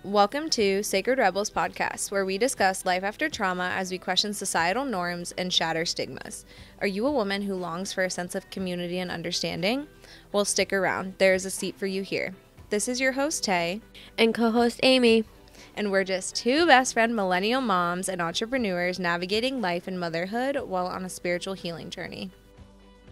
Welcome to Sacred Rebels podcast, where we discuss life after trauma as we question societal norms and shatter stigmas. Are you a woman who longs for a sense of community and understanding? Well, stick around. There is a seat for you here. This is your host, Tay. And co-host, Amy. And we're just two best friend millennial moms and entrepreneurs navigating life and motherhood while on a spiritual healing journey.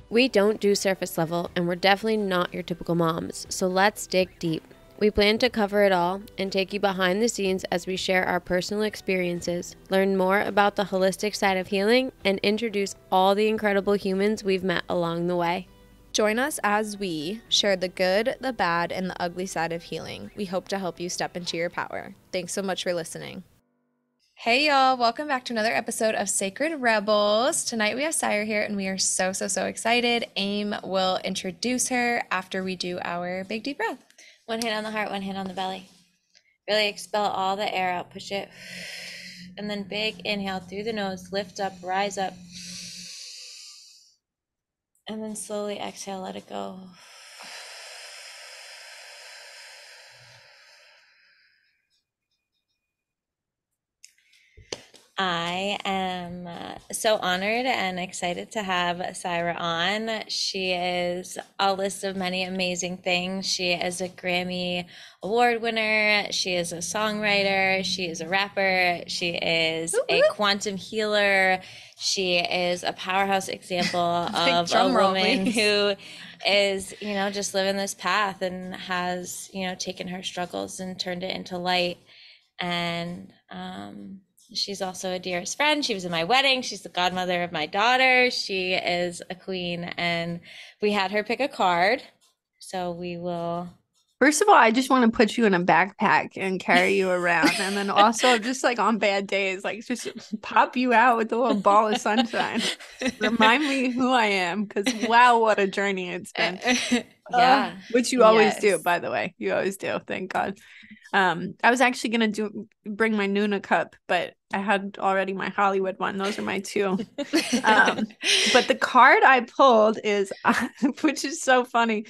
We don't do surface level, and we're definitely not your typical moms, so let's dig deep. We plan to cover it all and take you behind the scenes as we share our personal experiences, learn more about the holistic side of healing, and introduce all the incredible humans we've met along the way. Join us as we share the good, the bad, and the ugly side of healing. We hope to help you step into your power. Thanks so much for listening. Hey y'all, welcome back to another episode of Sacred Rebels. Tonight we have Sire here and we are so excited. Aim will introduce her after we do our big deep breath. One hand on the heart, one hand on the belly. Really expel all the air out, push it. And then big inhale through the nose, lift up, rise up. And then slowly exhale, let it go. I am so honored and excited to have Syra on. She is a list of many amazing things. She is a Grammy Award winner. She is a songwriter. She is a rapper. She is a quantum healer. She is a powerhouse example of a woman who is, just living this path and has, taken her struggles and turned it into light. And, she's also a dearest friend. She was in my wedding. She's the godmother of my daughter. She is a queen, and we had her pick a card. So we will. First of all, I just want to put you in a backpack and carry you around. And then also just like on bad days, like just pop you out with a little ball of sunshine. Remind me who I am, because wow, what a journey it's been. Yeah. Which you always do, by the way. You always do. Thank God. I was actually going to bring my Nuna cup, but I had already my Hollywood one. Those are my two. But the card I pulled is, which is so funny,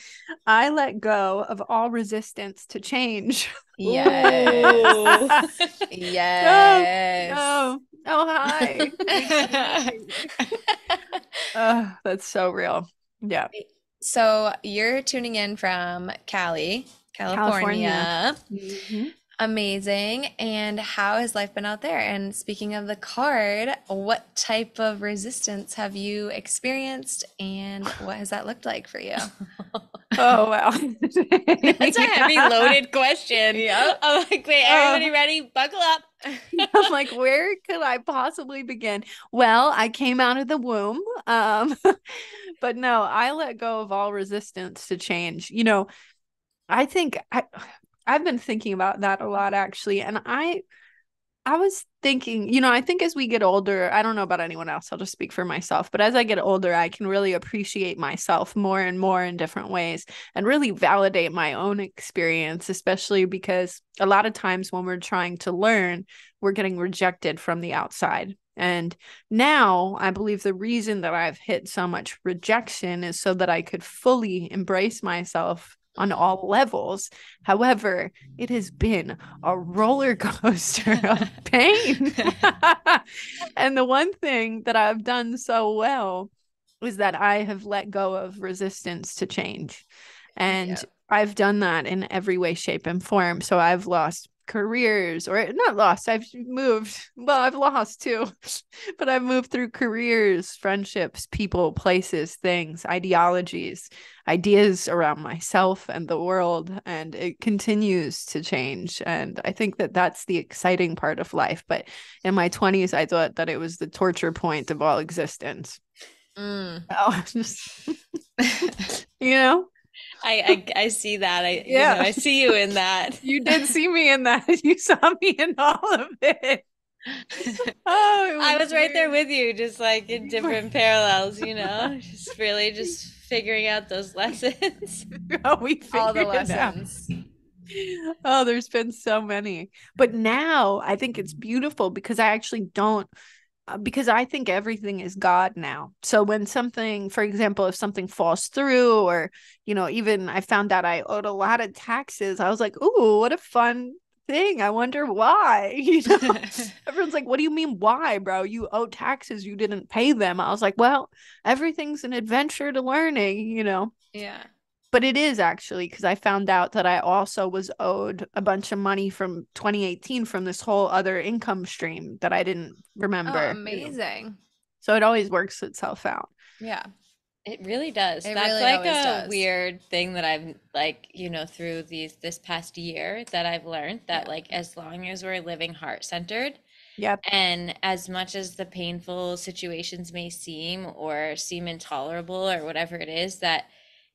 I let go of all resistance to change. Yes. Yes. Oh, hi. That's so real. Yeah. So you're tuning in from California. Mm-hmm. Amazing. And how has life been out there? And speaking of the card, what type of resistance have you experienced and what has that looked like for you? Oh, wow. That's a heavy loaded question. Yeah. I'm like, wait, everybody ready? Buckle up. I'm like, where could I possibly begin? Well, I came out of the womb. But no, I let go of all resistance to change. I think I've been thinking about that a lot, actually. And I was thinking, I think as we get older, I don't know about anyone else, I'll just speak for myself, but as I get older, I can really appreciate myself more and more in different ways and really validate my own experience, especially because a lot of times when we're trying to learn, we're getting rejected from the outside. And now I believe the reason that I've hit so much rejection is so that I could fully embrace myself on all levels. However, it has been a roller coaster of pain. And the one thing that I've done so well is that I have let go of resistance to change. And I've done that in every way, shape, and form. So I've lost careers, or not lost, I've lost too, but I've moved through careers, friendships, people, places, things, ideologies, ideas around myself and the world, and it continues to change. And I think that that's the exciting part of life. But in my 20s, I thought that it was the torture point of all existence. I see that. I see you in that. You did see me in that. You saw me in all of it. I was right there with you, just like in different parallels, just really just figuring out those lessons. We all the lessons. Oh, there's been so many. But now I think it's beautiful because I actually don't because I think everything is God now. So when something, for example, if something falls through, or, even I found out I owed a lot of taxes, I was like, ooh, what a fun thing. I wonder why. Everyone's like, what do you mean why, bro? You owe taxes, you didn't pay them. I was like, well, everything's an adventure to learning. Yeah. But it is actually, because I found out that I also was owed a bunch of money from 2018 from this whole other income stream that I didn't remember. Oh, amazing. So it always works itself out. Yeah. It really does. It That's really like always a does. weird thing that I've through this past year that I've learned that like as long as we're living heart-centered, Yep. and as much as the painful situations may seem or seem intolerable or whatever it is, that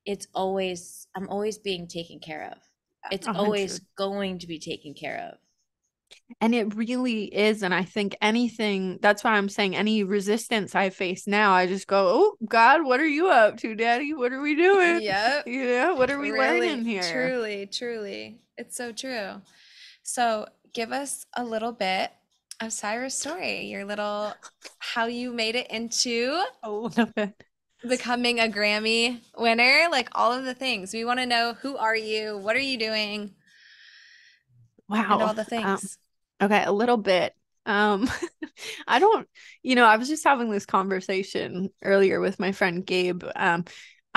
I'm always being taken care of. It's 100. always going to be taken care of. And it really is. And I think that's why I'm saying any resistance I face now, I just go, oh, God, what are you up to, Daddy? What are we doing? Yep. What are we learning here? Truly, truly. It's so true. So give us a little bit of Saira's story, how you made it into A little bit. becoming a Grammy winner, like all of the things. We want to know, who are you? What are you doing? Wow. And all the things. Okay, a little bit. I don't, I was just having this conversation earlier with my friend Gabe.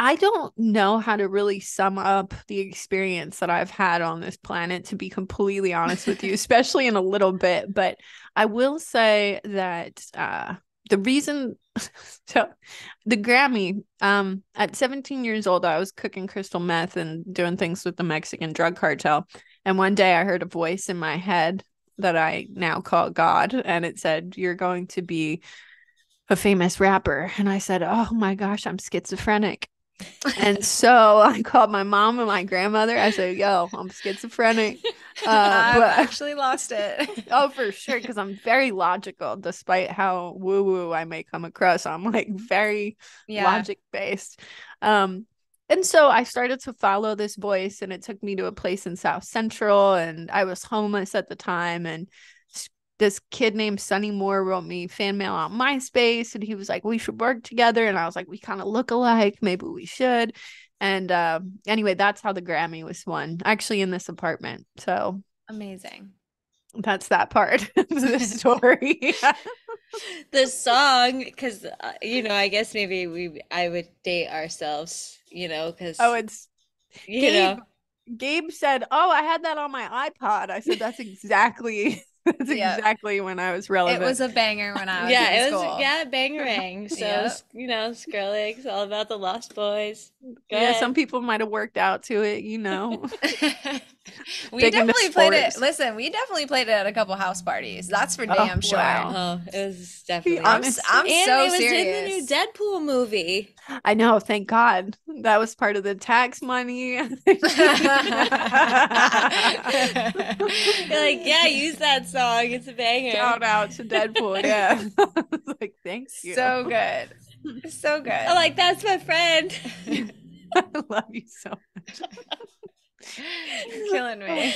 I don't know how to really sum up the experience that I've had on this planet, to be completely honest with you, especially in a little bit. But I will say that the reason, so the Grammy, at 17 years old, I was cooking crystal meth and doing things with the Mexican drug cartel. And one day I heard a voice in my head that I now call God, and it said, you're going to be a famous rapper. And I said, oh my gosh, I'm schizophrenic. And so I called my mom and my grandmother. I said, yo, I'm schizophrenic. I've actually lost it. Oh, for sure, because I'm very logical, despite how woo-woo I may come across. I'm like very logic based. And so I started to follow this voice, and it took me to a place in South Central, and I was homeless at the time. And this kid named Sonny Moore wrote me fan mail on MySpace, and he was like, we should work together. And I was like, we kind of look alike. Maybe we should. And anyway, that's how the Grammy was won, actually in this apartment. So amazing. That's that part of the story. The song, because I guess maybe I would date ourselves, because it's Gabe said, oh, I had that on my iPod. I said, that's exactly exactly when I was relevant. It was a banger when I was in school. Bangarang. So Skrillex, all about the Lost Boys. Go yeah, ahead. some people might have worked out to it, We definitely played it. Listen, we definitely played it at a couple house parties. That's for damn sure. Wow. Oh, it was definitely. I'm and so it was serious. in the new Deadpool movie. I know, thank God. That was part of the tax money. You're like, yeah, use that song. It's a banger. Shout out to Deadpool. Yeah. Like, thank you. So good. So good. I'm like, that's my friend. I love you so much. Killing me.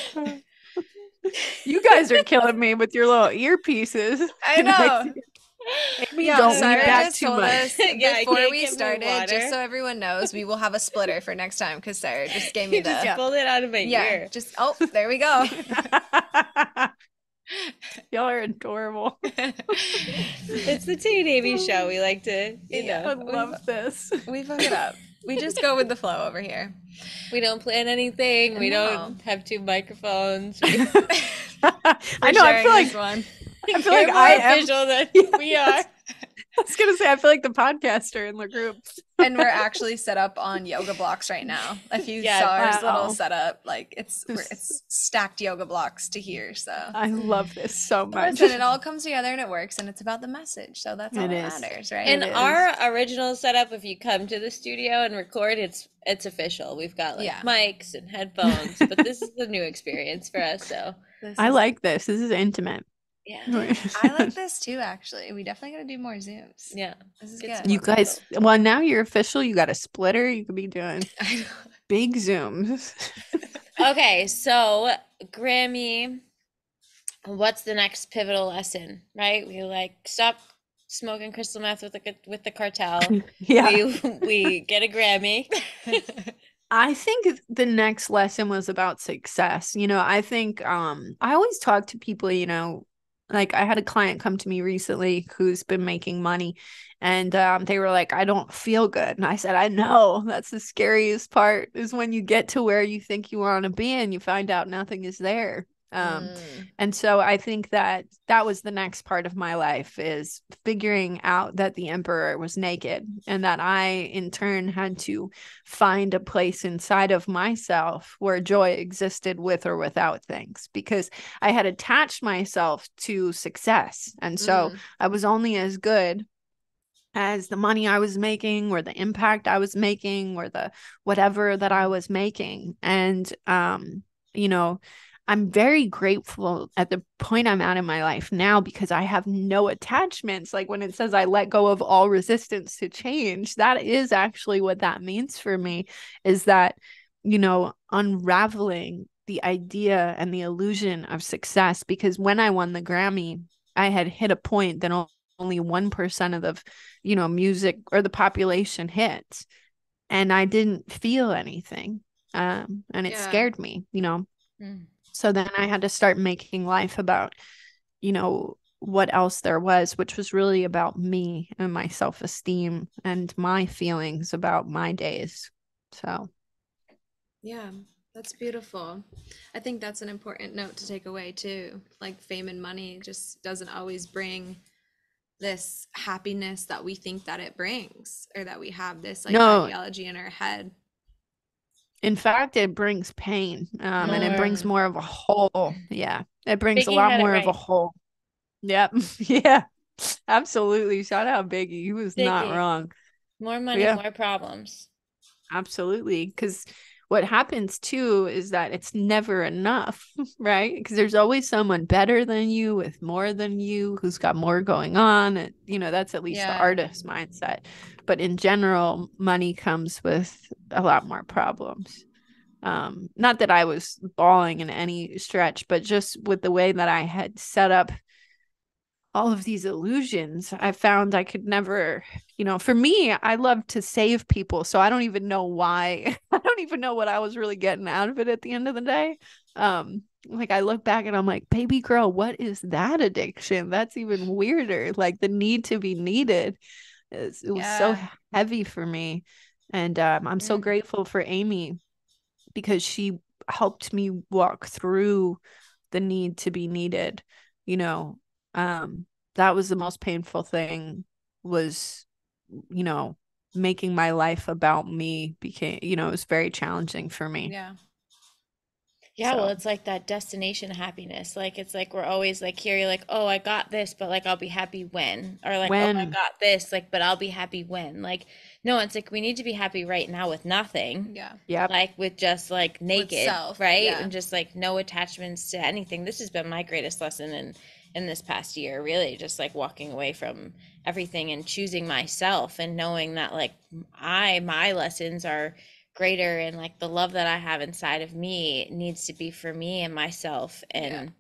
You guys are killing me with your little earpieces. I know. Maybe don't eat that just too told much. us before we started, just so everyone knows, we will have a splitter for next time, because Sarah just gave me the just pulled it out of my ear. There we go. Y'all are adorable. It's the Teen Amy show. We like to, I love this. We fuck it up. We just go with the flow over here. We don't plan anything. We don't have two microphones. I know. I feel like I am official than we are. I was gonna say, I feel like the podcaster in the group. And we're actually set up on yoga blocks right now. If you saw our little setup, like it's stacked yoga blocks to here. So I love this so much. Listen, it all comes together and it works, and it's about the message. So that's all that matters, right? And our original setup, if you come to the studio and record, it's official. We've got mics and headphones, but this is a new experience for us. So I like this. This is intimate. Yeah, I like this too. Actually, we definitely got to do more Zooms. Yeah, this is good. You guys, well, now you're official. You got a splitter. You could be doing big Zooms. Okay, so Grammy, what's the next pivotal lesson? Right, we stop smoking crystal meth with the cartel. Yeah, we get a Grammy. I think the next lesson was about success. I think I always talk to people, like I had a client come to me recently who's been making money, and they were like, I don't feel good. And I said, I know, that's the scariest part, is when you get to where you think you want to be and you find out nothing is there. And so I think that was the next part of my life, is figuring out that the emperor was naked, and that I in turn had to find a place inside of myself where joy existed with or without things, because I had attached myself to success. And so I was only as good as the money I was making, or the impact I was making, or the whatever that I was making. And you know I'm very grateful at the point I'm at in my life now, because I have no attachments. Like when it says I let go of all resistance to change, that is actually what that means for me, is that, unraveling the idea and the illusion of success. Because when I won the Grammy, I had hit a point that only 1% of the, music or the population hits. And I didn't feel anything. And it scared me. So then I had to start making life about, what else there was, which was really about me and my self-esteem and my feelings about my days. So, yeah, that's beautiful. I think that's an important note to take away too. Like fame and money just doesn't always bring this happiness that we think that it brings, or that we have this like no, ideology in our head. in fact, it brings pain, and it brings more of a hole. Yeah, it brings a Biggie lot had it more of a right. hole. Yep. Yeah, absolutely. Shout out Biggie. He was not Biggie. wrong. More money, Yeah, more problems. absolutely. Because what happens too is that it's never enough, right? Because there's always someone better than you, with more than you, who's got more going on. And, that's at least the Yeah. artist mindset. But in general, money comes with a lot more problems. Not that I was bawling in any stretch, but just with the way that I had set up all of these illusions, I found I could never, for me, I love to save people. So I don't even know why. I don't even know what I was really getting out of it at the end of the day. Like I look back and I'm like, baby girl, what is that addiction? That's even weirder. Like the need to be needed. It was so heavy for me. And I'm so grateful for Amy, because she helped me walk through the need to be needed. you know that was the most painful thing, was you know making my life about me became, it was very challenging for me. Yeah. Yeah, well, So it's like that destination happiness. Like it's like we're always like here, you're like, oh, I got this, but like I'll be happy when. Or like, oh, I when got this, like, but I'll be happy when. Like, no, it's like we need to be happy right now with nothing. Yeah. yep Like with just like With naked, self. right? Yeah. And just like no attachments to anything. This has been my greatest lesson in this past year, really, just like walking away from everything and choosing myself and knowing that like my lessons are greater, and like the love that I have inside of me needs to be for me and myself, and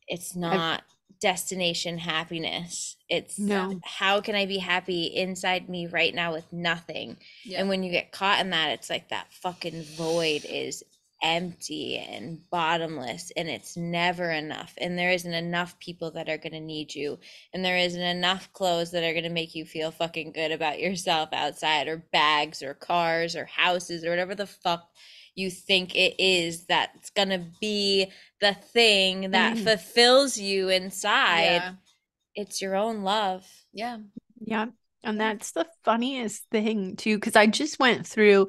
it's I've not destination happiness. It's no how can I be happy inside me right now with nothing? Yeah. And when you get caught in that, it's like that fucking void is empty and bottomless, and it's never enough. And there isn't enough people that are going to need you, and there isn't enough clothes that are going to make you feel fucking good about yourself outside, or bags or cars or houses or whatever the fuck you think it is that's going to be the thing that thing. fulfills you inside. Yeah. It's your own love. Yeah. Yeah. And that's the funniest thing too, because I just went through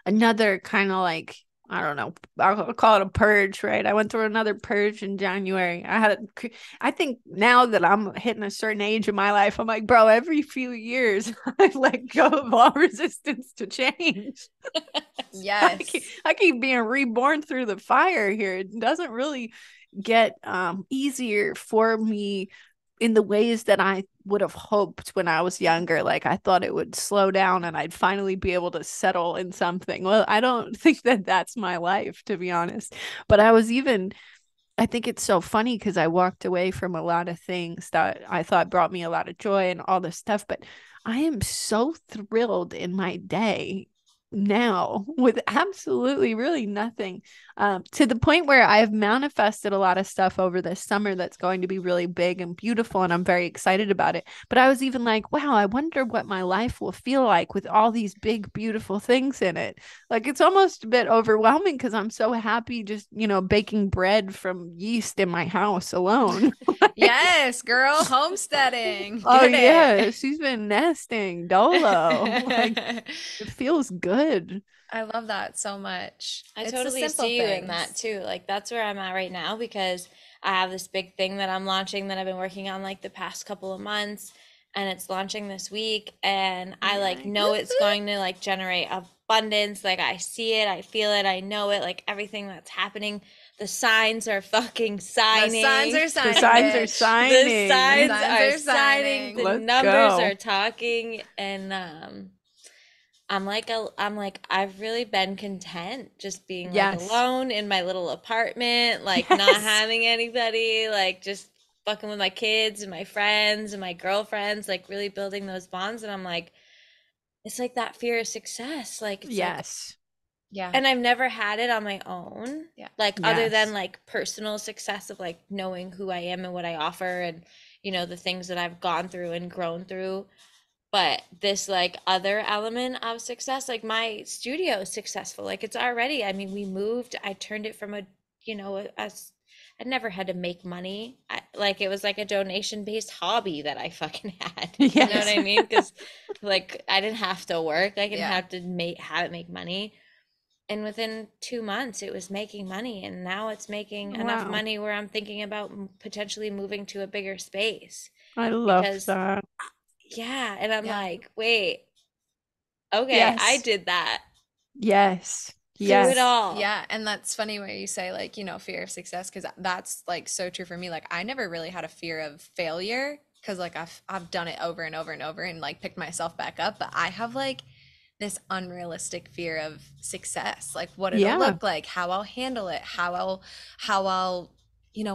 another kind of like, I don't know, I'll call it a purge, right? I went through another purge in January. I think now that I'm hitting a certain age in my life, I'm like, bro, every few years I let go of all resistance to change. Yes. I keep being reborn through the fire here. It doesn't really get easier for me in the ways that I would have hoped when I was younger. Like I thought it would slow down and I'd finally be able to settle in something. Well, I don't think that that's my life, to be honest. But I think it's so funny because I walked away from a lot of things that I thought brought me a lot of joy and all this stuff. But I am so thrilled in my day now with absolutely really nothing, to the point where I've manifested a lot of stuff over this summer that's going to be really big and beautiful, and I'm very excited about it. But I was even like, wow, I wonder what my life will feel like with all these big beautiful things in it. Like, it's almost a bit overwhelming because I'm so happy just, baking bread from yeast in my house alone. Yes, girl, homesteading. Oh Get yeah, it. she's been nesting dolo. Like, it feels good. I love that so much. I It's the totally simple see you in that things. too. Like that's where I'm at right now because I have this big thing that I'm launching that I've been working on like the past couple of months and it's launching this week and I like Nice. know it's going to like generate abundance. Like I see it, I feel it, I know it, like everything that's happening. The signs are fucking The signing. signs are The signing, signs are bitch. The signing. signs Signs are are signing. signing. The Let's numbers go. are talking and I'm like I've really been content just being like Yes. alone in my little apartment, like not Yes. having anybody, like just fucking with my kids and my friends and my girlfriends, like really building those bonds. And I'm like, it's like that fear of success. Like it's like, Yes. Yeah. and I've never had it on my own. Yeah. Like other than Yes. like personal success of like knowing who I am and what I offer and the things that I've gone through and grown through. But this like other element of success, like my studio is successful. Like it's already, I mean, we moved, I turned it from I'd never had to make money. Like it was like a donation based hobby that I fucking had. You know what I Yes. mean? Because like I didn't have to work. I didn't Yeah. have to have it make money. And within 2 months, it was making money. And now it's making enough Wow. money where I'm thinking about potentially moving to a bigger space. I love Because, that. yeah. And I'm Yeah. like, wait, okay, I Yes. did that Yes. through it Yes. all. Yeah, and that's funny where you say like, fear of success because that's like so true for me. Like I never really had a fear of failure because like I've done it over and over and over and like picked myself back up, but I have like this unrealistic fear of success, like what it'll Yeah. look like, how I'll handle it, how I'll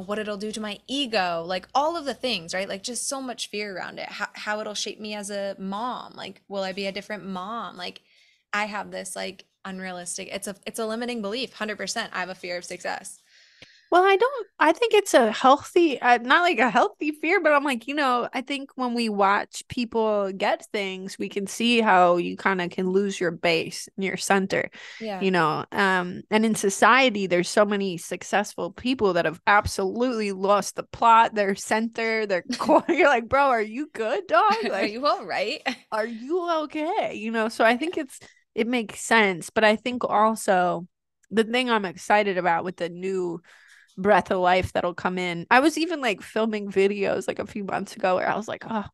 what it'll do to my ego, like all of the things, right? Like just so much fear around it. How it'll shape me as a mom. Like will I be a different mom? Like I have this like unrealistic. It's a limiting belief. 100%. I have a fear of success. Well, I think it's a healthy, not like a healthy fear, but I'm like, I think when we watch people get things, we can see how you kind of can lose your base and your center, Yeah. and in society, there's so many successful people that have absolutely lost the plot, their center, their core. You're like, bro, are you good, dog? Are Like, you all right? are you okay? So I think it makes sense, but I think also the thing I'm excited about with the new breath of life that'll come in. I was even like filming videos like a few months ago where I was like, oh,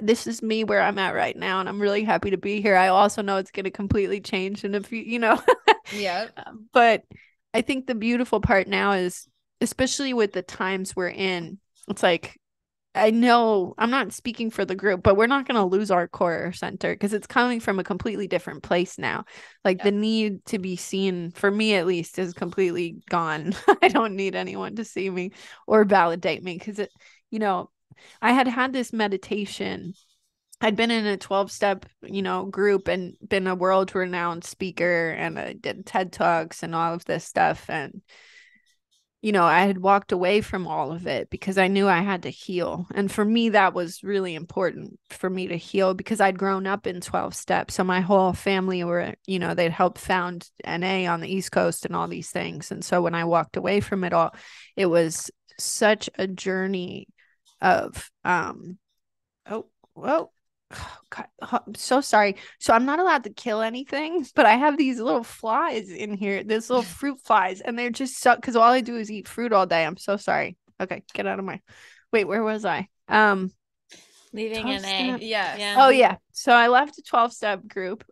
this is me where I'm at right now, and I'm really happy to be here. I also know it's going to completely change in a few. Yep. But I think the beautiful part now is, especially with the times we're in, it's like, I know I'm not speaking for the group, but we're not going to lose our core center because it's coming from a completely different place now. Like the need to be seen, for me at least, is completely gone. I don't need anyone to see me or validate me because I had this meditation. I'd been in a 12-step, group and been a world renowned speaker, and I did TED Talks and all of this stuff. And I had walked away from all of it because I knew I had to heal. And for me, that was really important for me to heal because I'd grown up in 12 steps. So my whole family were, they'd helped found NA on the East Coast and all these things. And so when I walked away from it all, it was such a journey of, oh, whoa. Oh, God, I'm so sorry. So I'm not allowed to kill anything, but I have these little flies in here, these little fruit flies, and they're just so because all I do is eat fruit all day. I'm so sorry. Okay, get out of my wait, where was I? Leaving 12 NA. step. Yes. Yeah. Oh yeah. So I left a 12-step group.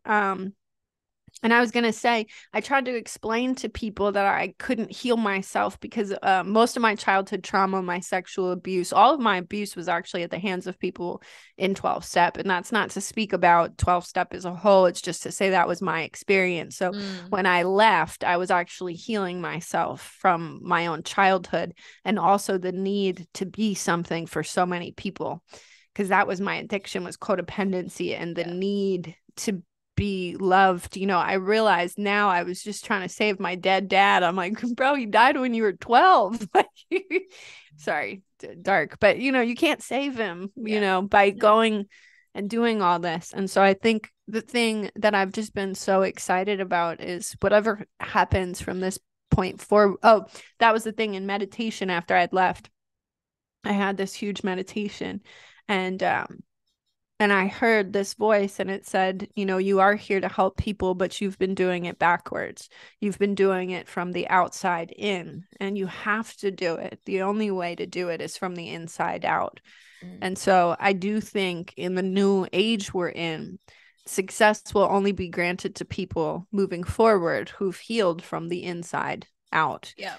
And I was going to say, I tried to explain to people that I couldn't heal myself because most of my childhood trauma, my sexual abuse, all of my abuse was actually at the hands of people in 12-step. And that's not to speak about 12-step as a whole. It's just to say that was my experience. So when I left, I was actually healing myself from my own childhood and also the need to be something for so many people. Because that was my addiction, was codependency and the need to be loved. I realized now I was just trying to save my dead dad. I'm like, bro, he died when you were 12. Like, sorry, dark, but you can't save him, by going and doing all this. And so I think the thing that I've just been so excited about is whatever happens from this point forward. Oh, that was the thing in meditation after I'd left. I had this huge meditation, and I heard this voice, and it said, you are here to help people, but you've been doing it backwards. You've been doing it from the outside in, and you have to do it. The only way to do it is from the inside out. And so I do think in the new age we're in, success will only be granted to people moving forward who've healed from the inside out. Yeah.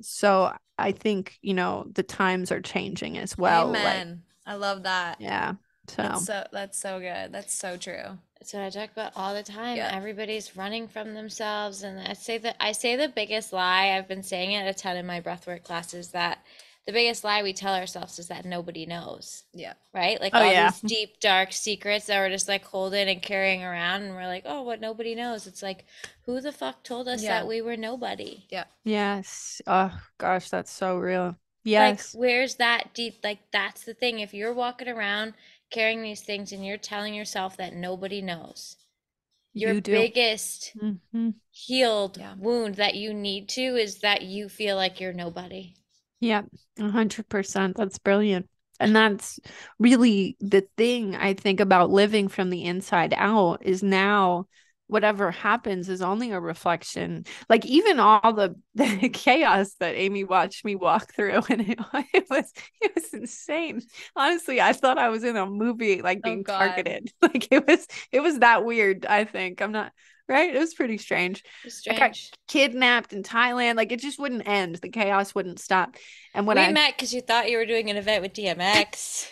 So I think, the times are changing as well. Amen. I love that. Yeah. That's so good. That's so true. That's what I talk about all the time. Yeah. Everybody's running from themselves. And I say the biggest lie, I've been saying it a ton in my breathwork classes, that the biggest lie we tell ourselves is that nobody knows. Yeah. Right? Like these deep, dark secrets that we're just like holding and carrying around. And we're like, oh, what nobody knows. It's like, who the fuck told us that we were nobody? Yeah. Yes. Oh, gosh, that's so real. Yes. Like, where's that deep? Like, that's the thing. If you're walking around carrying these things and you're telling yourself that nobody knows, your biggest healed wound that you need to is that you feel like you're nobody. Yeah, 100%. That's brilliant. And that's really the thing I think about living from the inside out, is now whatever happens is only a reflection. Like even all the chaos that Amy watched me walk through, and it was insane. Honestly, I thought I was in a movie, like being targeted. Like it was that weird. I think I'm not right. It was pretty strange. I got kidnapped in Thailand. Like it just wouldn't end. The chaos wouldn't stop. And when we met because you thought you were doing an event with DMX.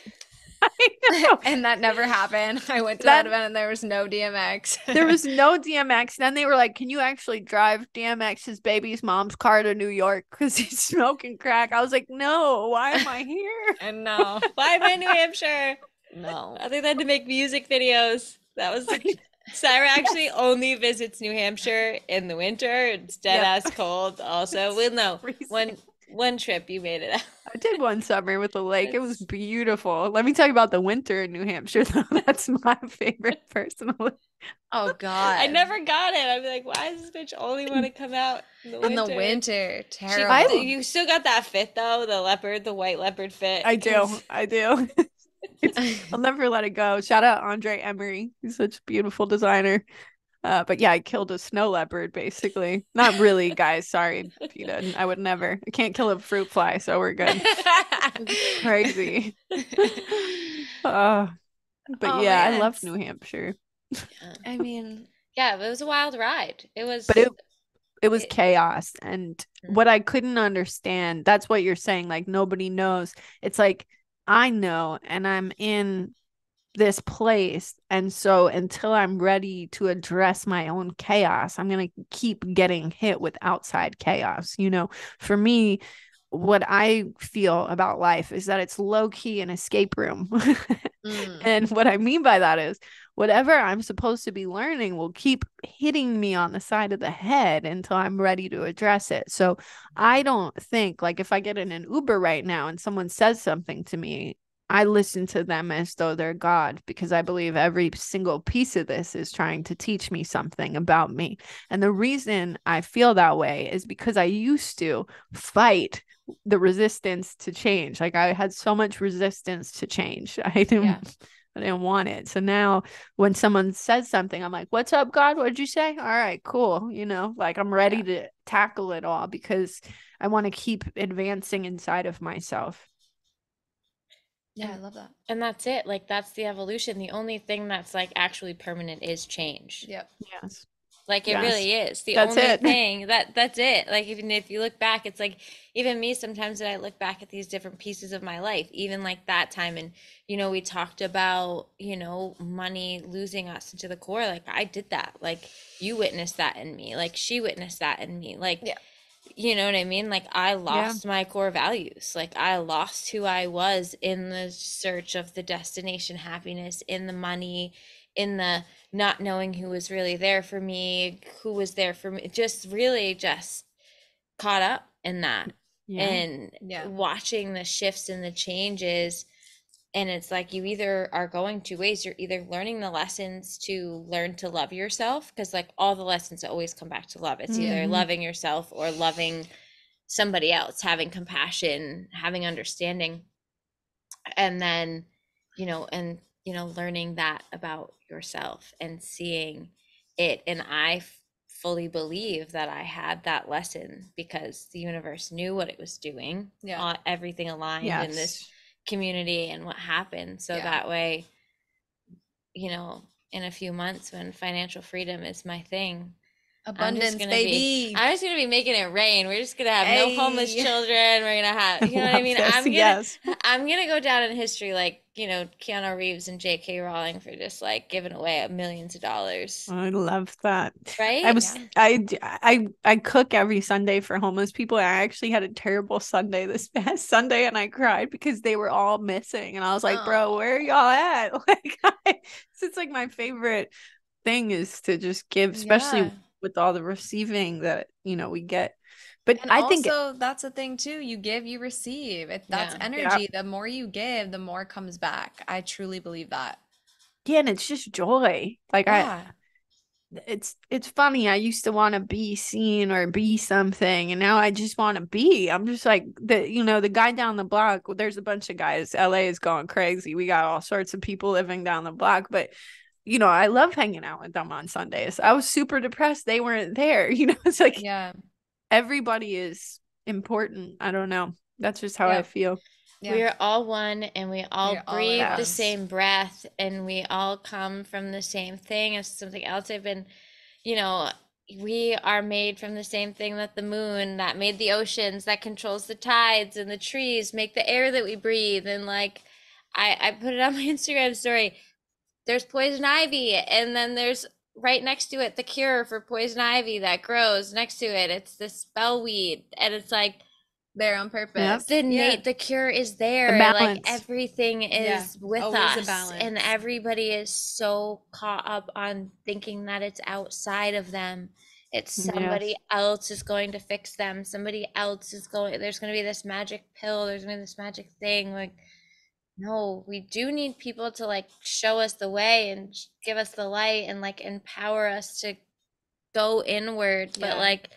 I know. And that never happened. I went to that event and there was no DMX. There was no DMX. Then they were like, can you actually drive DMX's baby's mom's car to New York because he's smoking crack? I was like, no, why am I here? And no. Why am I in New Hampshire? No. Other than to make music videos. That was Saira actually only visits New Hampshire in the winter. It's dead ass cold also. Well, no, one trip you made it out. I did one summer with the lake. It was beautiful. Let me tell you about the winter in New Hampshire, though. That's my favorite personally. Oh, God. I never got it. I'd be like, why does this bitch only want to come out in the winter? In the winter. Terrible. You still got that fit, though? The white leopard fit. I do. I'll never let it go. Shout out Andre Emery. He's such a beautiful designer. But yeah, I killed a snow leopard, basically. Not really, guys. Sorry, PETA. I would never. I can't kill a fruit fly, so we're good. Crazy. But yeah, man, I love New Hampshire. I mean, yeah, it was a wild ride. It was. But it was chaos. And what I couldn't understand, that's what you're saying, like nobody knows. It's like, I know, and I'm in this place, and so until I'm ready to address my own chaos, I'm going to keep getting hit with outside chaos. For me, what I feel about life is that it's low-key an escape room. And what I mean by that is whatever I'm supposed to be learning will keep hitting me on the side of the head until I'm ready to address it. So I don't think, like, if I get in an Uber right now and someone says something to me, I listen to them as though they're God, because I believe every single piece of this is trying to teach me something about me. And the reason I feel that way is because I used to fight the resistance to change. Like I had so much resistance to change. I didn't want it. So now when someone says something, I'm like, what's up, God? What did you say? All right, cool. Like I'm ready to tackle it all because I want to keep advancing inside of myself. Yeah, I love that. And that's it. Like that's the evolution. The only thing that's like actually permanent is change. Yep. Yes. Like it really is. That's only thing that's it. Like even if you look back, it's like even me sometimes that I look back at these different pieces of my life, even like that time. And, we talked about, money losing us into the core. Like I did that. Like you witnessed that in me. Like she witnessed that in me. Like, you know what I mean? Like I lost my core values. Like I lost who I was in the search of the destination happiness, in the money, in the not knowing who was really there for me, who was there for me, just really just caught up in that and watching the shifts and the changes. And it's like you either are going two ways. You're either learning the lessons to learn to love yourself, because like all the lessons always come back to love. It's either loving yourself or loving somebody else, having compassion, having understanding. And then, learning that about yourself and seeing it. And I fully believe that I had that lesson because the universe knew what it was doing. Everything aligned in this community and what happened. So that way, in a few months when financial freedom is my thing, abundance, baby. I'm just gonna be making it rain. We're just gonna have no homeless children. We're gonna have, you know what I mean? I'm gonna go down in history like, Keanu Reeves and J.K. Rowling for just like giving away millions of dollars. I love that. Right? I cook every Sunday for homeless people. I actually had a terrible Sunday this past Sunday, and I cried because they were all missing. And I was like, bro, where are y'all at? It's like my favorite thing is to just give, especially with all the receiving that we get. But and I think that's the thing too. You give, you receive. That's energy. The more you give, the more comes back. I truly believe that. Yeah, and it's just joy. Like it's funny. I used to want to be seen or be something, and now I just want to be. I'm just like the guy down the block. There's a bunch of guys. LA is going crazy. We got all sorts of people living down the block, but I love hanging out with them on Sundays. I was super depressed they weren't there. It's like everybody is important. I don't know. That's just how I feel. We are all one, and we all breathe the same breath, and we all come from the same thing. As something else I've been, we are made from the same thing that the moon, that made the oceans, that controls the tides, and the trees make the air that we breathe. And like, I put it on my Instagram story. There's poison ivy, and then there's right next to it the cure for poison ivy that grows next to it. It's the spellweed, and it's like there on purpose. The cure is there. Like everything is with us, and everybody is so caught up on thinking that it's outside of them. It's somebody else is going to fix them. Somebody else is there's going to be this magic pill. There's going to be this magic thing. Like, no, we do need people to like show us the way and give us the light and like empower us to go inward. But like,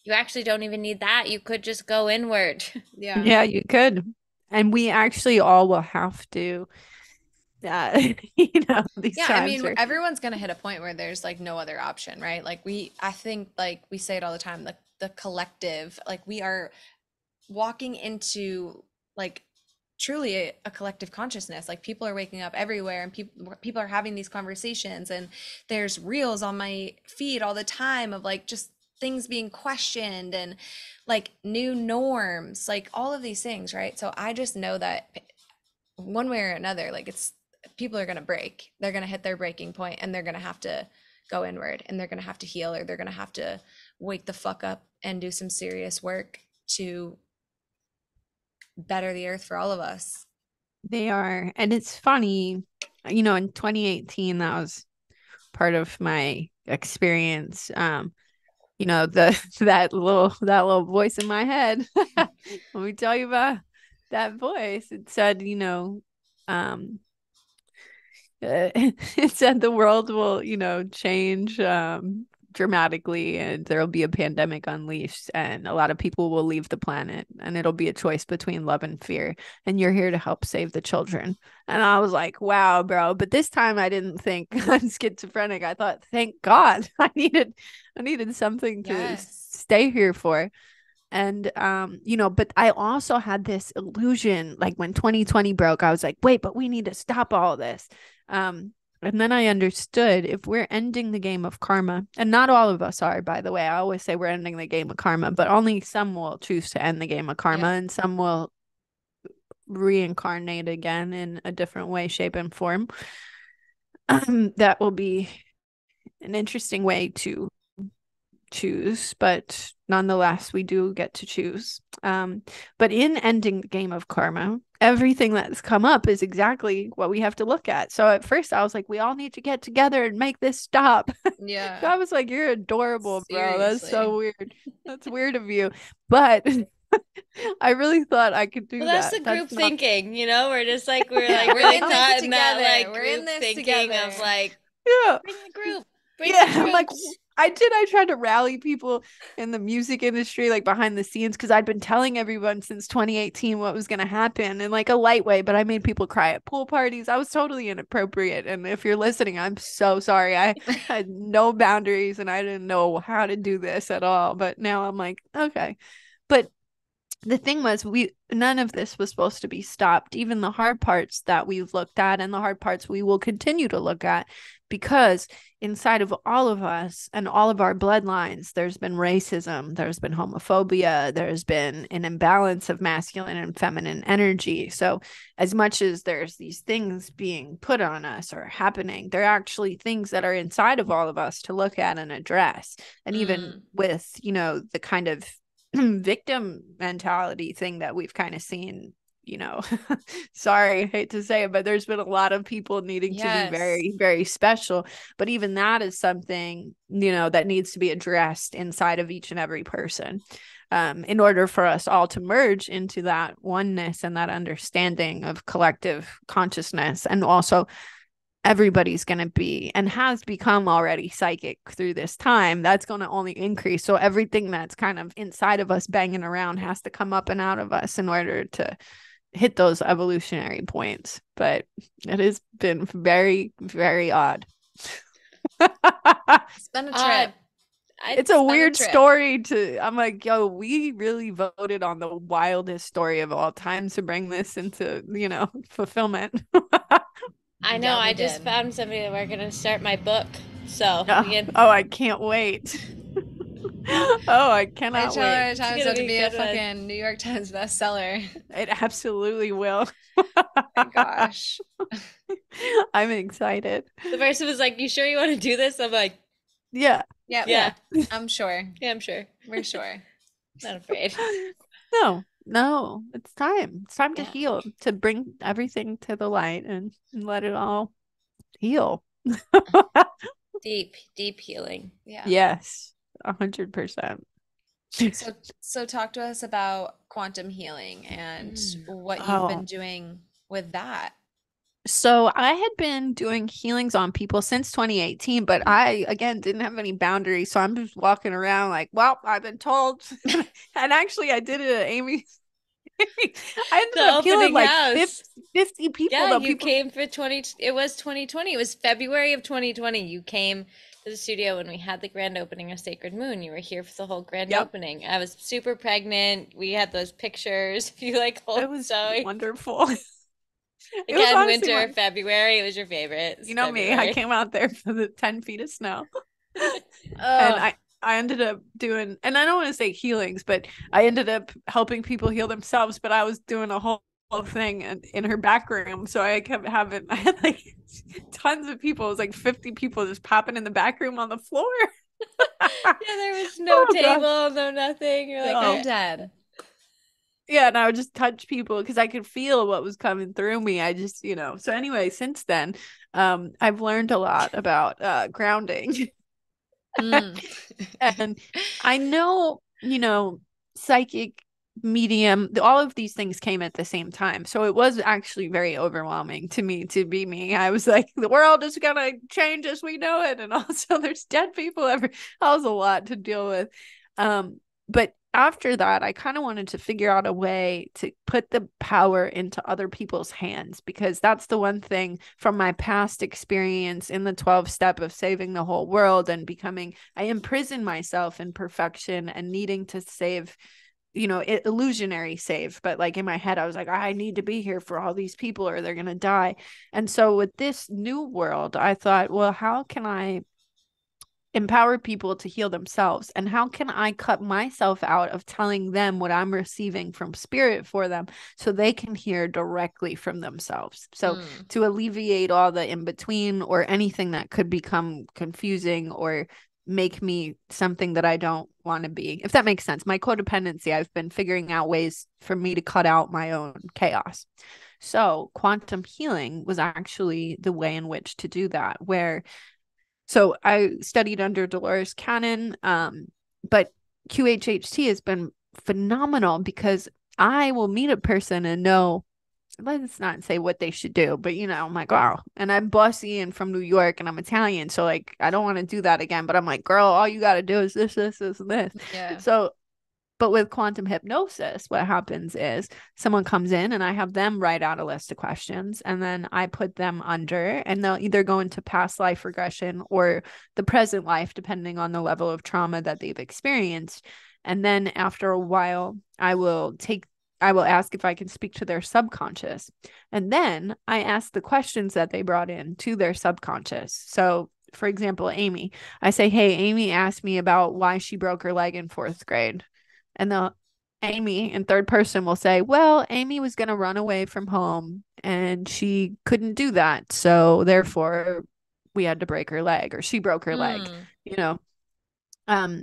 you actually don't even need that. You could just go inward. Yeah, you could. And we actually all will have to, these times. I mean, everyone's going to hit a point where there's like no other option, right? Like I think like we say it all the time, the collective, like we are walking into like truly a collective consciousness. Like people are waking up everywhere, and people are having these conversations, and there's reels on my feed all the time of like just things being questioned and like new norms, like all of these things, right? So I just know that one way or another, like people are going to break. They're going to hit their breaking point, and they're going to have to go inward, and they're going to have to heal, or they're going to have to wake the fuck up and do some serious work to better the earth for all of us. They are. And it's funny, in 2018, that was part of my experience. That little voice in my head. Let me tell you about that voice. It said, it said the world will, change dramatically, and there'll be a pandemic unleashed, and a lot of people will leave the planet, and it'll be a choice between love and fear, and you're here to help save the children. And I was like, wow, bro. But this time I didn't think I'm schizophrenic. I thought, thank God. I needed something to stay here for. And but I also had this illusion, like when 2020 broke, I was like, wait, but we need to stop all this. And then I understood, if we're ending the game of karma, and not all of us are, by the way, I always say we're ending the game of karma, but only some will choose to end the game of karma, and some will reincarnate again in a different way, shape, and form. That will be an interesting way to choose, but nonetheless, we do get to choose. But in ending the game of karma, everything that's come up is exactly what we have to look at. So at first I was like, we all need to get together and make this stop. Yeah. I was like, you're adorable, bro. That's Seriously. so weird. That's weird of you. But I really thought I could do Well, that. that's the group not- thinking, you know? We're just like, we're like We're really in this caught in that together. like We're in group this thinking together. of like, Yeah. bring the group. Bring Yeah, the I'm like, troops. I tried to rally people in the music industry, like behind the scenes, because I'd been telling everyone since 2018 what was going to happen in like a light way, but I made people cry at pool parties. I was totally inappropriate. And if you're listening, I'm so sorry. I had no boundaries and I didn't know how to do this at all. But now I'm like, okay. But the thing was, none of this was supposed to be stopped, even the hard parts that we've looked at and the hard parts we will continue to look at, because inside of all of us and all of our bloodlines, there's been racism, there's been homophobia, there's been an imbalance of masculine and feminine energy. So as much as there's these things being put on us or happening, they're actually things that are inside of all of us to look at and address. And even with, you know, the kind of victim mentality thing that we've kind of seen, you know, sorry, I hate to say it, but there's been a lot of people needing to be very, very special. But even that is something, you know, that needs to be addressed inside of each and every person, in order for us all to merge into that oneness and that understanding of collective consciousness. And also everybody's going to be and has become already psychic through this time. That's going to only increase. So everything that's kind of inside of us banging around has to come up and out of us in order to hit those evolutionary points. But it has been very, very odd. It's been a trip. It's a weird story I'm like, yo, we really voted on the wildest story of all time to bring this into, you know, fulfillment. I know. I just found somebody that we're going to start my book. So, I can't wait. I cannot wait. I tell her it's going to be a fucking New York Times bestseller. It absolutely will. Oh my gosh. I'm excited. The person was like, you sure you want to do this? I'm like, yeah. I'm sure. Yeah, I'm sure. We're sure. Not afraid. No, it's time. It's time to heal, to bring everything to the light and let it all heal. Deep healing. Yeah. Yes, 100%. So talk to us about quantum healing and what you've been doing with that. So I had been doing healings on people since 2018, but I, again, didn't have any boundaries. So I'm just walking around like, well, I've been told. And actually, I did it at Amy's. I ended up healing like 50 people. Yeah, you came for it was 2020. It was February of 2020. You came to the studio when we had the grand opening of Sacred Moon. You were here for the whole grand opening. I was super pregnant. We had those pictures. If you like old It was story. Wonderful. Again, winter, February. It was your favorite. You know February. Me, I came out there for the 10 feet of snow. And I ended up doing, and I don't want to say healings, but I ended up helping people heal themselves, but I was doing a whole thing in her back room. So I had like tons of people. It was like 50 people just popping in the back room on the floor. Yeah, there was no table, no nothing. You're like, I'm dead. Yeah, and I would just touch people because I could feel what was coming through me. I just, you know. So anyway, since then, I've learned a lot about grounding. And I know, you know, psychic, medium, all of these things came at the same time. So it was actually very overwhelming to me to be me. I was like, the world is gonna change as we know it. And also there's dead people that was a lot to deal with. But after that, I kind of wanted to figure out a way to put the power into other people's hands, because that's the one thing from my past experience in the 12 step of saving the whole world and I imprisoned myself in perfection and needing to save, you know, illusionary save. But like in my head, I was like, I need to be here for all these people or they're going to die. And so with this new world, I thought, well, how can I empower people to heal themselves, and how can I cut myself out of telling them what I'm receiving from spirit for them so they can hear directly from themselves? So to alleviate all the in between or anything that could become confusing or make me something that I don't want to be, if that makes sense. My codependency, I've been figuring out ways for me to cut out my own chaos. So quantum healing was actually the way in which to do that, where so I studied under Dolores Cannon, but QHHT has been phenomenal because I will meet a person and know, let's not say what they should do, but I'm like, wow. And I'm bossy and from New York and I'm Italian. So like, I don't want to do that again, but I'm like, girl, all you got to do is this, and this. Yeah. So, but with quantum hypnosis, what happens is someone comes in and I have them write out a list of questions and then I put them under and they'll either go into past life regression or the present life, depending on the level of trauma that they've experienced. And then after a while, I will ask if I can speak to their subconscious. And then I ask the questions that they brought in to their subconscious. So, for example, Amy, I say, hey, Amy asked me about why she broke her leg in 4th grade. And Amy in third person will say, well, Amy was going to run away from home and she couldn't do that. So therefore, we had to break her leg, or she broke her leg,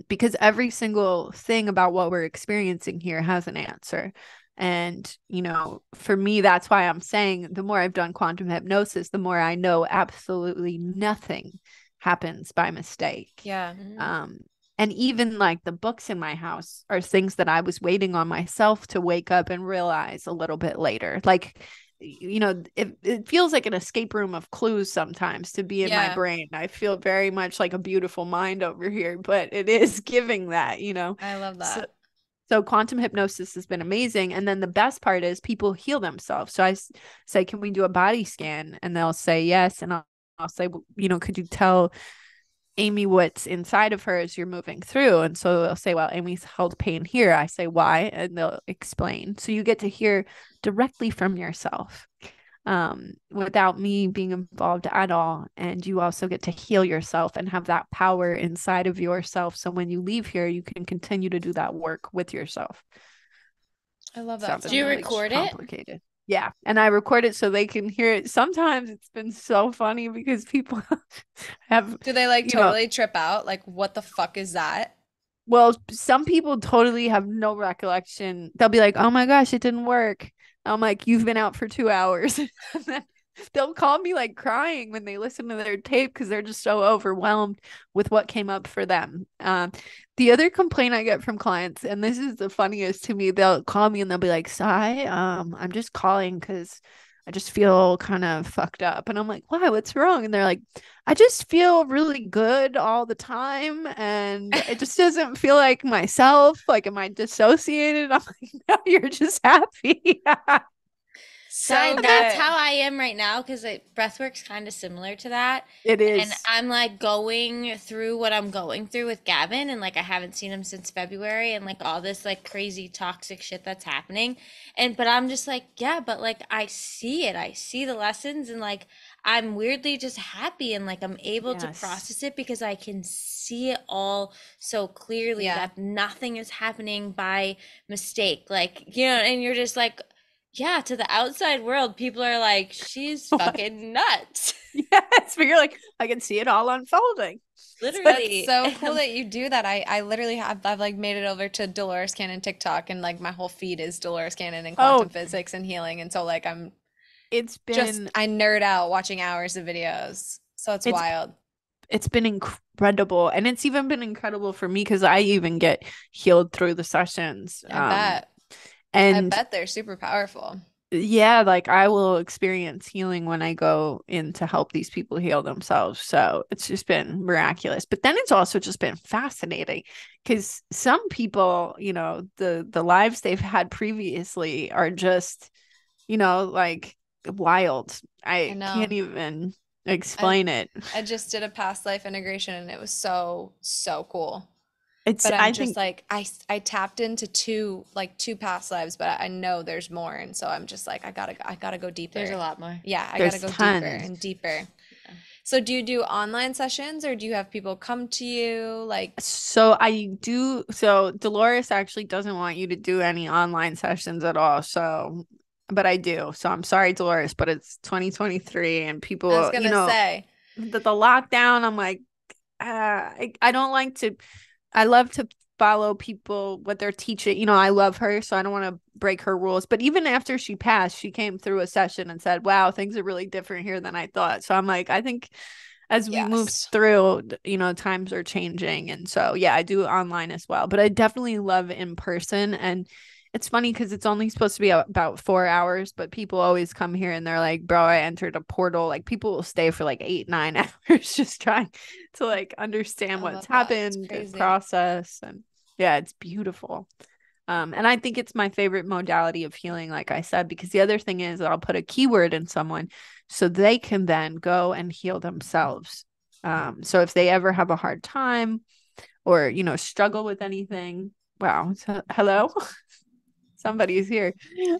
because every single thing about what we're experiencing here has an answer. And, for me, that's why I'm saying the more I've done quantum hypnosis, the more I know absolutely nothing happens by mistake. Yeah. And even like the books in my house are things that I was waiting on myself to wake up and realize a little bit later. Like, it feels like an escape room of clues sometimes to be in my brain. I feel very much like a beautiful mind over here, but it is giving that, I love that. So quantum hypnosis has been amazing. And then the best part is people heal themselves. So I say, can we do a body scan? And they'll say yes. And I'll say, could you tell Amy what's inside of her as you're moving through? And so they'll say, well, Amy's held pain here. I say, why? And they'll explain. So you get to hear directly from yourself, without me being involved at all. And you also get to heal yourself and have that power inside of yourself. So when you leave here, you can continue to do that work with yourself. I love that. Do you record it? Complicated. Yeah. And I record it so they can hear it. Sometimes it's been so funny because people do they like totally trip out? Like, what the fuck is that? Well, some people totally have no recollection. They'll be like, oh my gosh, it didn't work. I'm like, you've been out for 2 hours. And then they'll call me like crying when they listen to their tape because they're just so overwhelmed with what came up for them. The other complaint I get from clients, and this is the funniest to me, they'll call me and they'll be like, Sai, I'm just calling because I just feel kind of fucked up. And I'm like, why? What's wrong? And they're like, I just feel really good all the time. And it just doesn't feel like myself. Like, am I dissociated? I'm like, no, you're just happy. So that's how I am right now, because breathwork's kind of similar to that. It is. And I'm like going through what I'm going through with Gavin, and like I haven't seen him since February, and like all this like crazy toxic shit that's happening. But I'm just like, yeah, but like I see it. I see the lessons, and like I'm weirdly just happy, and like I'm able to process it because I can see it all so clearly that nothing is happening by mistake. Like, and you're just like, yeah, to the outside world, people are like, she's fucking nuts. Yes, but you're like, I can see it all unfolding. Literally. That's so cool that you do that. I literally I've like made it over to Dolores Cannon TikTok, and like my whole feed is Dolores Cannon and quantum physics and healing. And so like I nerd out watching hours of videos. So it's wild. It's been incredible. And it's even been incredible for me because I even get healed through the sessions. I bet. And I bet they're super powerful. Yeah, like I will experience healing when I go in to help these people heal themselves. So it's just been miraculous. But then it's also just been fascinating because some people, the lives they've had previously are just, like wild. I can't even explain it. I just did a past life integration and it was so, so cool. But I think like I tapped into two past lives, but I know there's more, and so I'm just like I gotta go deeper. There's a lot more. Yeah, I gotta go deeper and deeper. Yeah. So do you do online sessions or do you have people come to you? So I do. So Dolores actually doesn't want you to do any online sessions at all. So, but I do. So I'm sorry, Dolores, but it's 2023 and people. I was gonna say the lockdown. I'm like, I don't like to. I love to follow people what they're teaching. You know, I love her, so I don't want to break her rules. But even after she passed, she came through a session and said, "Wow, things are really different here than I thought." So I'm like, I think as we move Yes. through, you know, times are changing, and so yeah, I do online as well. But I definitely love in person. And it's funny because it's only supposed to be about 4 hours, but people always come here and they're like, bro, I entered a portal. Like people will stay for like 8, 9 hours just trying to like understand I what's love that. It's happened and crazy. process. And yeah, it's beautiful. And I think it's my favorite modality of healing, like I said, because the other thing is I'll put a keyword in someone so they can then go and heal themselves. So if they ever have a hard time or, you know, struggle with anything, wow. So, hello? Somebody's here.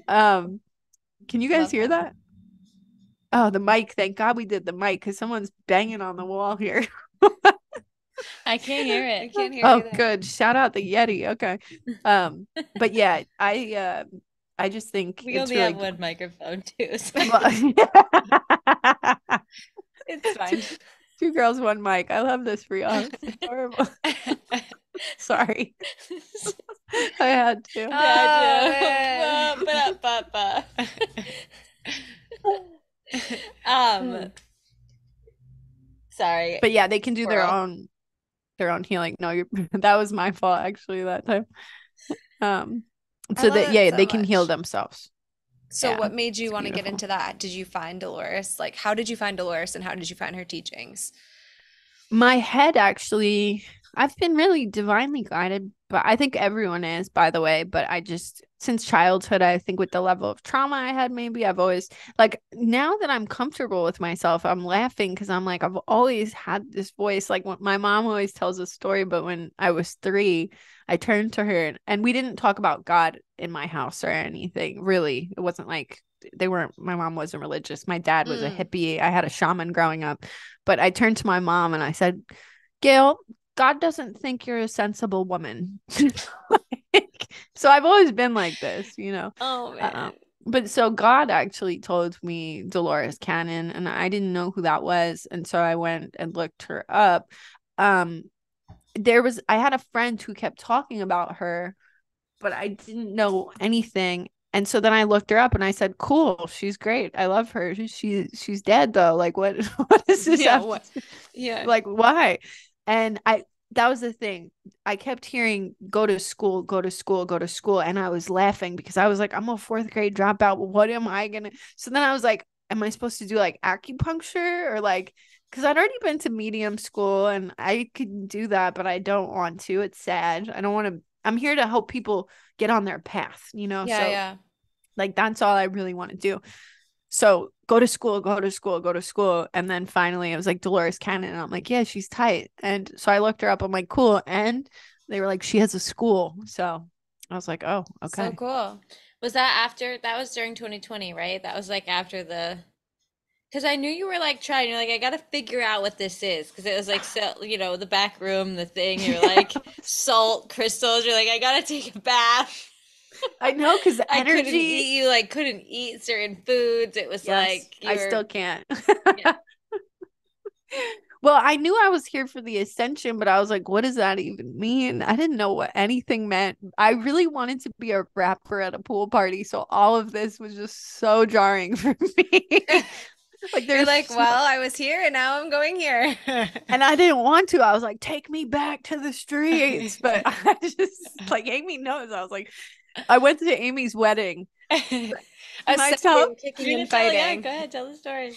Can you guys Love hear that. that? Oh, the mic. Thank God we did the mic because someone's banging on the wall here. I can't hear I it. can't hear Oh, either. good. Shout out the Yeti. Okay. But yeah, I just think We it's only have really one microphone too. So It's fine. 2 girls, 1 mic. I love this for y'all. It's adorable. Sorry. I had to. yeah, Oh, I do. Sorry. But yeah, they can do Squirrel. their own healing. No, that was my fault actually that time. Um, I so love that it yeah, so they can heal much. themselves. So Yeah, what made you it's want to get beautiful. into that? Did you find Dolores? Like, how did you find Dolores and how did you find her teachings? My head actually, I've been really divinely guided, but I think everyone is, by the way. But I just, since childhood, I think with the level of trauma I had, maybe I've always, like, now that I'm comfortable with myself, I'm laughing because I'm like, I've always had this voice. Like, my mom always tells a story, but when I was 3, I turned to her and we didn't talk about God in my house or anything, really. It wasn't like, my mom wasn't religious. My dad was a Mm. hippie. I had a shaman growing up. But I turned to my mom and I said, Gail, God doesn't think you're a sensible woman. So I've always been like this, you know. Oh Uh, man. but so God actually told me Dolores Cannon, and I didn't know who that was. And so I went and looked her up. Um, I had a friend who kept talking about her, but I didn't know anything. And so then I looked her up and I said, "Cool, she's great. I love her. She's dead though. Like what what does this Yeah, have what? to, Yeah. like why?" And that was the thing. I kept hearing go to school, go to school, go to school, and I was laughing because I was like, "I'm a fourth grade dropout. What am I gonna?" So then I was like, "Am I supposed to do like acupuncture or like?" Because I'd already been to medium school and I could do that, but I don't want to. It's sad. I don't want to. I'm here to help people get on their path, you know? Yeah, So, yeah. like, that's all I really want to do. So, go to school, go to school, go to school. And then finally, it was like Dolores Cannon. And I'm like, yeah, she's tight. And so I looked her up. I'm like, cool. And they were like, she has a school. So I was like, oh, So okay. cool. Was that after that was during 2020, right? That was like after the because I knew you were like trying, you're like, I gotta figure out what this is. Because it was like so, the back room, the thing, you're like salt crystals, you're like, I gotta take a bath. I know because the I couldn't energy, eat you like couldn't eat certain foods. It was yes, like you I were still can't. yeah. Well, I knew I was here for the ascension, but I was like, what does that even mean? I didn't know what anything meant. I really wanted to be a rapper at a pool party, so all of this was just so jarring for me. Like You're there's like, well, I was here and now I'm going here. and I didn't want to. I was like, take me back to the streets. But I just like Amy knows. I was like, I went to Amy's wedding. Can I tell? Ascending, kicking You're and gonna tell, yeah, fighting. go ahead, tell the story.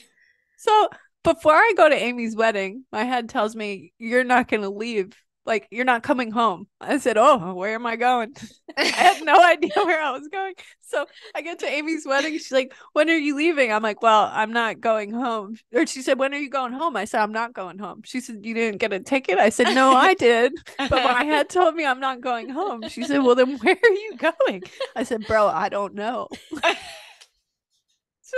So before I go to Amy's wedding, my head tells me, you're not going to leave. Like, you're not coming home. I said, oh, where am I going? I had no idea where I was going. So I get to Amy's wedding. She's like, when are you leaving? I'm like, well, I'm not going home. Or she said, when are you going home? I said, I'm not going home. She said, you didn't get a ticket? I said, no, I did. But my head told me I'm not going home. She said, well, then where are you going? I said, bro, I don't know. So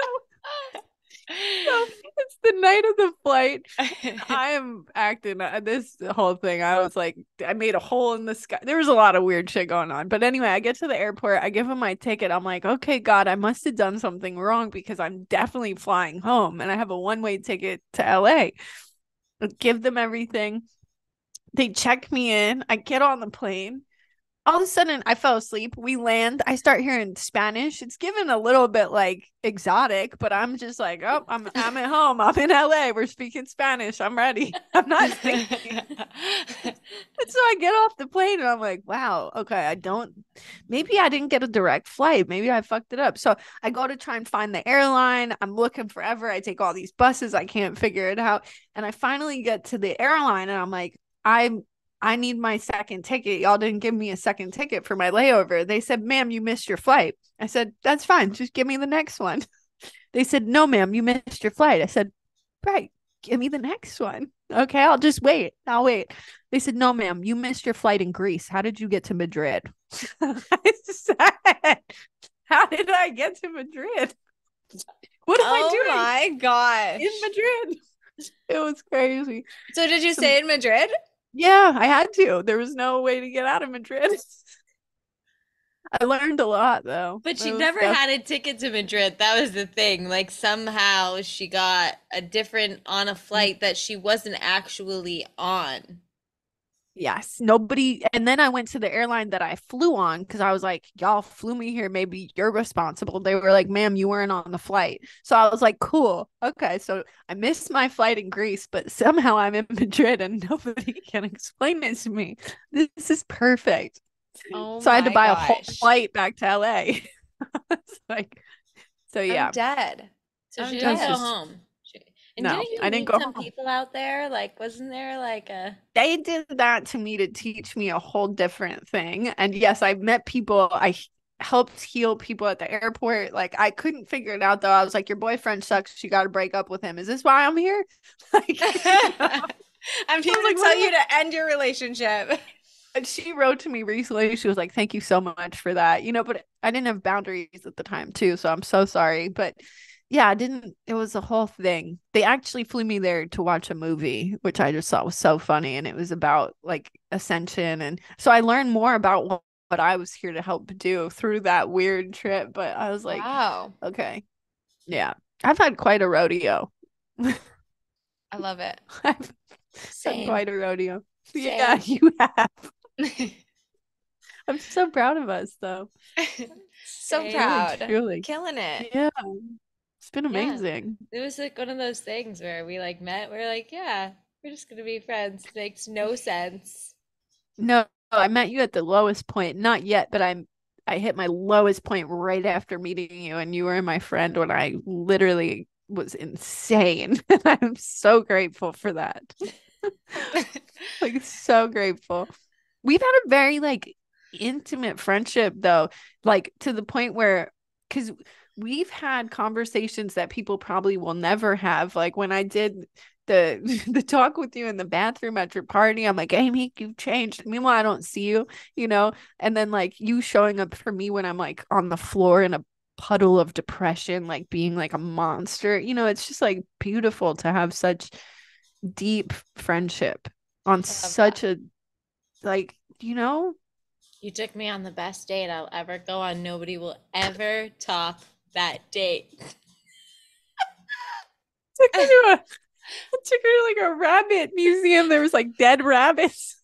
so it's the night of the flight. I am acting this whole thing. I was like, I made a hole in the sky. There was a lot of weird shit going on. But anyway, I get to the airport. I give him my ticket. I'm like, okay, God, I must have done something wrong because I'm definitely flying home and I have a one-way ticket to LA. I give them everything. They check me in. I get on the plane. All of a sudden I fell asleep. We land. I start hearing Spanish. It's given a little bit like exotic, but I'm just like, oh, I'm at home. I'm in LA. We're speaking Spanish. I'm ready. I'm not thinking. And so I get off the plane and I'm like, wow, okay, maybe I didn't get a direct flight. Maybe I fucked it up. So I go to try and find the airline. I'm looking forever. I take all these buses. I can't figure it out. And I finally get to the airline and I'm like, I need my second ticket. Y'all didn't give me a second ticket for my layover. They said, ma'am, you missed your flight. I said, that's fine. Just give me the next one. They said, no, ma'am, you missed your flight. I said, right, give me the next one. Okay, I'll just wait. I'll wait. They said, no, ma'am, you missed your flight in Greece. How did you get to Madrid? I said, how did I get to Madrid? What am I doing? Oh my gosh. In Madrid. It was crazy. So did you stay in Madrid? Yeah, I had to. There was no way to get out of Madrid. I learned a lot though. But she never had a ticket to Madrid. That was the thing. Like somehow she got on a flight that she wasn't actually on. Yes, nobody. And then I went to the airline that I flew on because I was like, y'all flew me here. Maybe you're responsible. They were like, ma'am, you weren't on the flight. So I was like, cool. Okay. So I missed my flight in Greece, but somehow I'm in Madrid and nobody can explain it to me. This is perfect. Oh so I had to buy my a whole gosh. flight back to LA. It's like, so yeah. I'm dead. So she I'm didn't go just- home. And No, didn't you I didn't meet go some home. people out there? Like, wasn't there like a They did that to me to teach me a whole different thing. And yes, I met people. I helped heal people at the airport. Like I couldn't figure it out though. I was like, your boyfriend sucks. You got to break up with him. Is this why I'm here? Like, you know? I'm here like, to what tell am you to end your relationship. And she wrote to me recently. She was like, thank you so much for that. But I didn't have boundaries at the time too. So I'm so sorry. But yeah, it was a whole thing. They actually flew me there to watch a movie, which I just thought was so funny. And it was about like ascension. And so I learned more about what I was here to help do through that weird trip. But I was like, Wow. okay. Yeah. I've had quite a rodeo. I love it. I've had same? quite a rodeo. Same. Yeah, you have. I'm so proud of us though. So Same. proud. Truly. Killing it. Yeah. It's been Yeah. amazing. It was like one of those things where we like met. We're like, yeah, we're just gonna be friends. Makes no sense. No, I met you at the lowest point. Not yet, but I hit my lowest point right after meeting you, and you were my friend when I literally was insane. And I'm so grateful for that. Like so grateful. We've had a very like intimate friendship though, like to the point where because we've had conversations that people probably will never have. Like when I did the talk with you in the bathroom at your party, I'm like, Amy, you've changed. Meanwhile, I don't see you, and then like you showing up for me when I'm like on the floor in a puddle of depression, like being like a monster. It's just like beautiful to have such deep friendship on such a like You took me on the best date I'll ever go on. Nobody will ever top that date. took her to like a rabbit museum. There was like dead rabbits.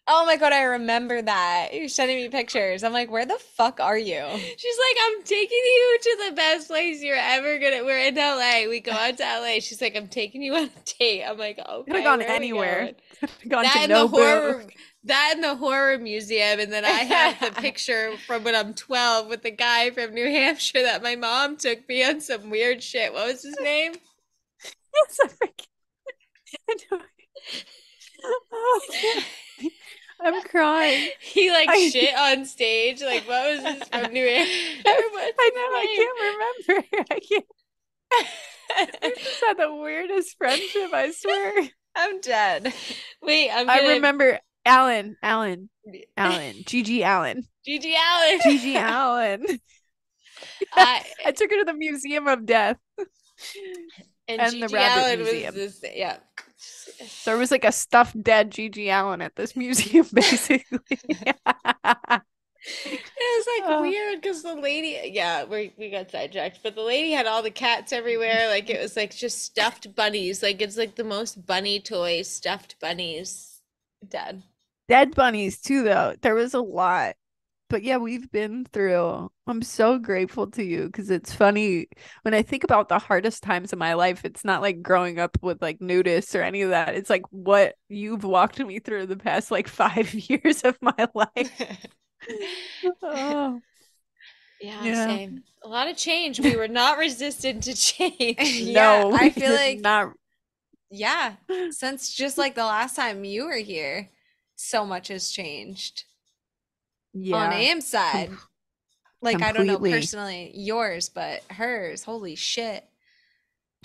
Oh my God, I remember that. You're sending me pictures. I'm like, where the fuck are you? She's like, I'm taking you to the best place you're ever gonna. We're in LA. We go out to LA. She's like, I'm taking you on a date. I'm like, okay. Could have gone where are we anywhere. going? Gone That to and the Nobu. horror, that and the horror museum, and then I have the picture from when I'm 12 with the guy from New Hampshire that my mom took me on some weird shit. What was his name? Yes, I don't- Oh, I'm crying. He like I- shit on stage. Like what was his from New Hampshire? I know. I can't remember. I can't. We just had the weirdest friendship. I swear. I'm dead. Wait, I remember Alan, Gigi Allen. Gigi Allen. Gigi Allen. I I took her to the Museum of Death. and And the Gigi Rabbit Allen Museum. was this, yeah. There was like a stuffed dead Gigi Allen at this museum, basically. It was like Oh. weird because the lady, yeah, we got sidetracked, but the lady had all the cats everywhere. Like it was like just stuffed bunnies. Like it's like the most bunny toy stuffed bunnies. Dead. Dead bunnies too, though. There was a lot. But yeah, we've been through. I'm so grateful to you because it's funny when I think about the hardest times of my life, it's not like growing up with like nudists or any of that. It's like what you've walked me through the past like 5 years of my life. Oh, Yeah, yeah. same. A lot of change. We were not resistant to change. Yeah, No, I we feel did like not. yeah, since just like the last time you were here, so much has changed on Yeah, Am's side. com- Like I don't know completely. personally yours, but hers, holy shit,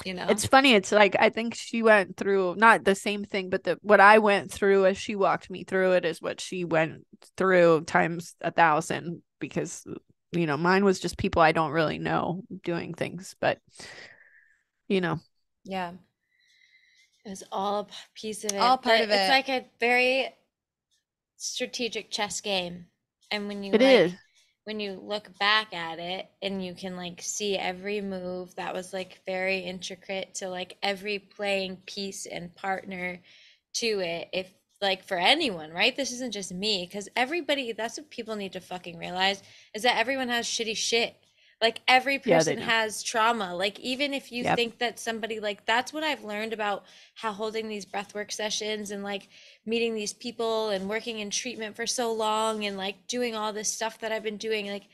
It's funny. It's like I think she went through not the same thing, but the what I went through as she walked me through it is what she went through times 1,000 because mine was just people I don't really know doing things, but you know, Yeah. It was all a piece of all it, part but of it's it. like a very strategic chess game. And when you it is. when you look back at it and you can like see every move that was like very intricate to like every playing piece and partner to it, if like for anyone, right? This isn't just me, because everybody, that's what people need to fucking realize, is that everyone has shitty shit. Like every Yeah, they person do. has trauma. Like even if you Yep. think that somebody, like that's what I've learned about how holding these breathwork sessions and like meeting these people and working in treatment for so long and like doing all this stuff that I've been doing, like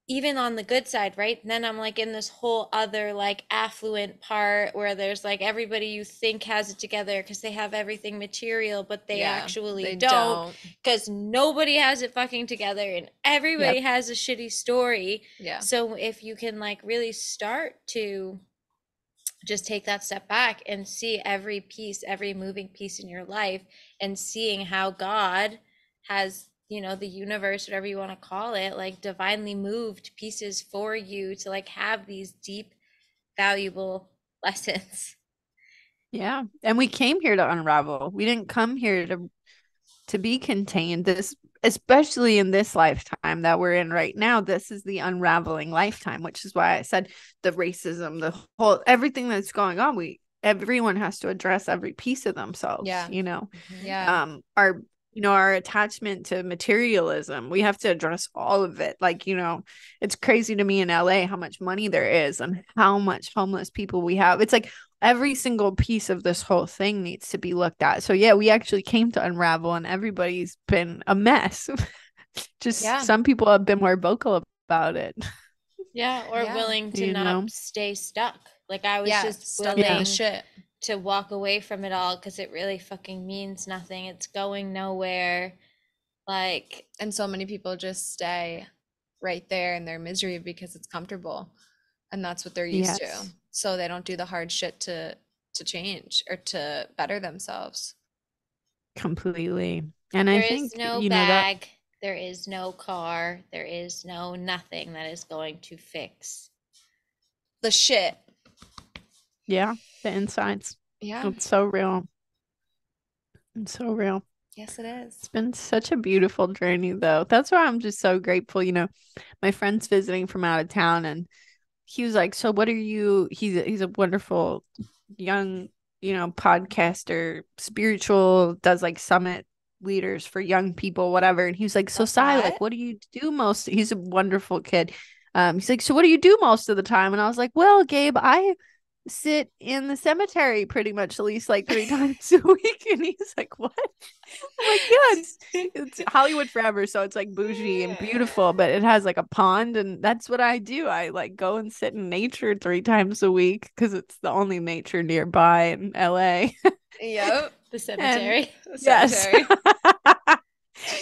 even on the good side, right? And then I'm like in this whole other like affluent part where there's like everybody you think has it together because they have everything material, but they Yeah, actually they don't, because nobody has it fucking together and everybody Yep. has a shitty story. Yeah. So if you can like really start to just take that step back and see every piece, every moving piece in your life, and seeing how God has, the universe, whatever you want to call it, like divinely moved pieces for you to like have these deep, valuable lessons. Yeah. And we came here to unravel. We didn't come here to be contained. This, especially in this lifetime that we're in right now, this is the unraveling lifetime, which is why I said the racism, the whole everything that's going on, everyone has to address every piece of themselves. Yeah. Yeah. Our attachment to materialism, we have to address all of it. Like, it's crazy to me in LA how much money there is and how much homeless people we have. It's like every single piece of this whole thing needs to be looked at. So yeah, we actually came to unravel and everybody's been a mess. Just some people have been more vocal about it. Yeah, or willing to not stay stuck. Like I was just stuck willing in the shit to walk away from it all because it really fucking means nothing. It's going nowhere. Like, and so many people just stay right there in their misery because it's comfortable and that's what they're used to. So they don't do the hard shit to change or to better themselves. Completely. And there I think is no bag, there is no car, there is no nothing that is going to fix the shit. Yeah, the insides. Yeah. It's so real. It's so real. Yes, it is. It's been such a beautiful journey, though. That's why I'm just so grateful. My friend's visiting from out of town, and he was like, "So, what are you?" He's a wonderful young, podcaster, spiritual, does like summit leaders for young people, whatever. And he was like, "So, Sai, like, what do you do most?" He's a wonderful kid. He's like, "So, what do you do most of the time?" And I was like, "Well, Gabe, I sit in the cemetery pretty much at least like 3 times a week." And he's like, "What?" I'm like, "Yeah, it's Hollywood Forever, so it's like bougie and beautiful, but it has like a pond, and that's what I do. I like go and sit in nature 3 times a week because it's the only nature nearby in LA." Yep. The cemetery. Yes.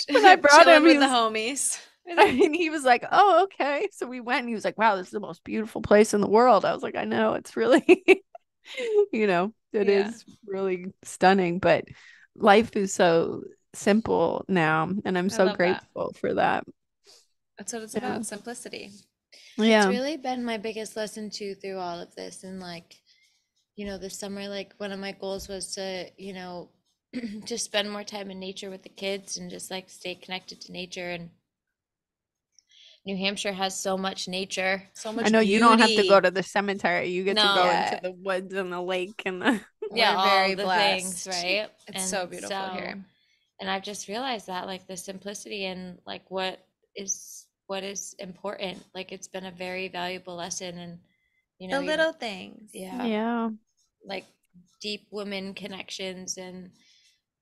When I brought him with the homies. And he was like, "Oh, okay." So we went and he was like, "Wow, this is the most beautiful place in the world." I was like, "I know, it's really, it is really stunning, but life is so simple now. And I'm so grateful for that. That's what it's about, simplicity. Yeah. It's really been my biggest lesson too through all of this. And like, this summer, like one of my goals was to, just spend more time in nature with the kids and just like stay connected to nature. And New Hampshire has so much nature, so much I know beauty. You don't have to go to the cemetery. You get to go into the woods and the lake and the all the blessed. Things, right? It's so beautiful here. And I've just realized that, like, the simplicity and like what is important. Like, it's been a very valuable lesson. And The little things. Yeah. like deep women connections, and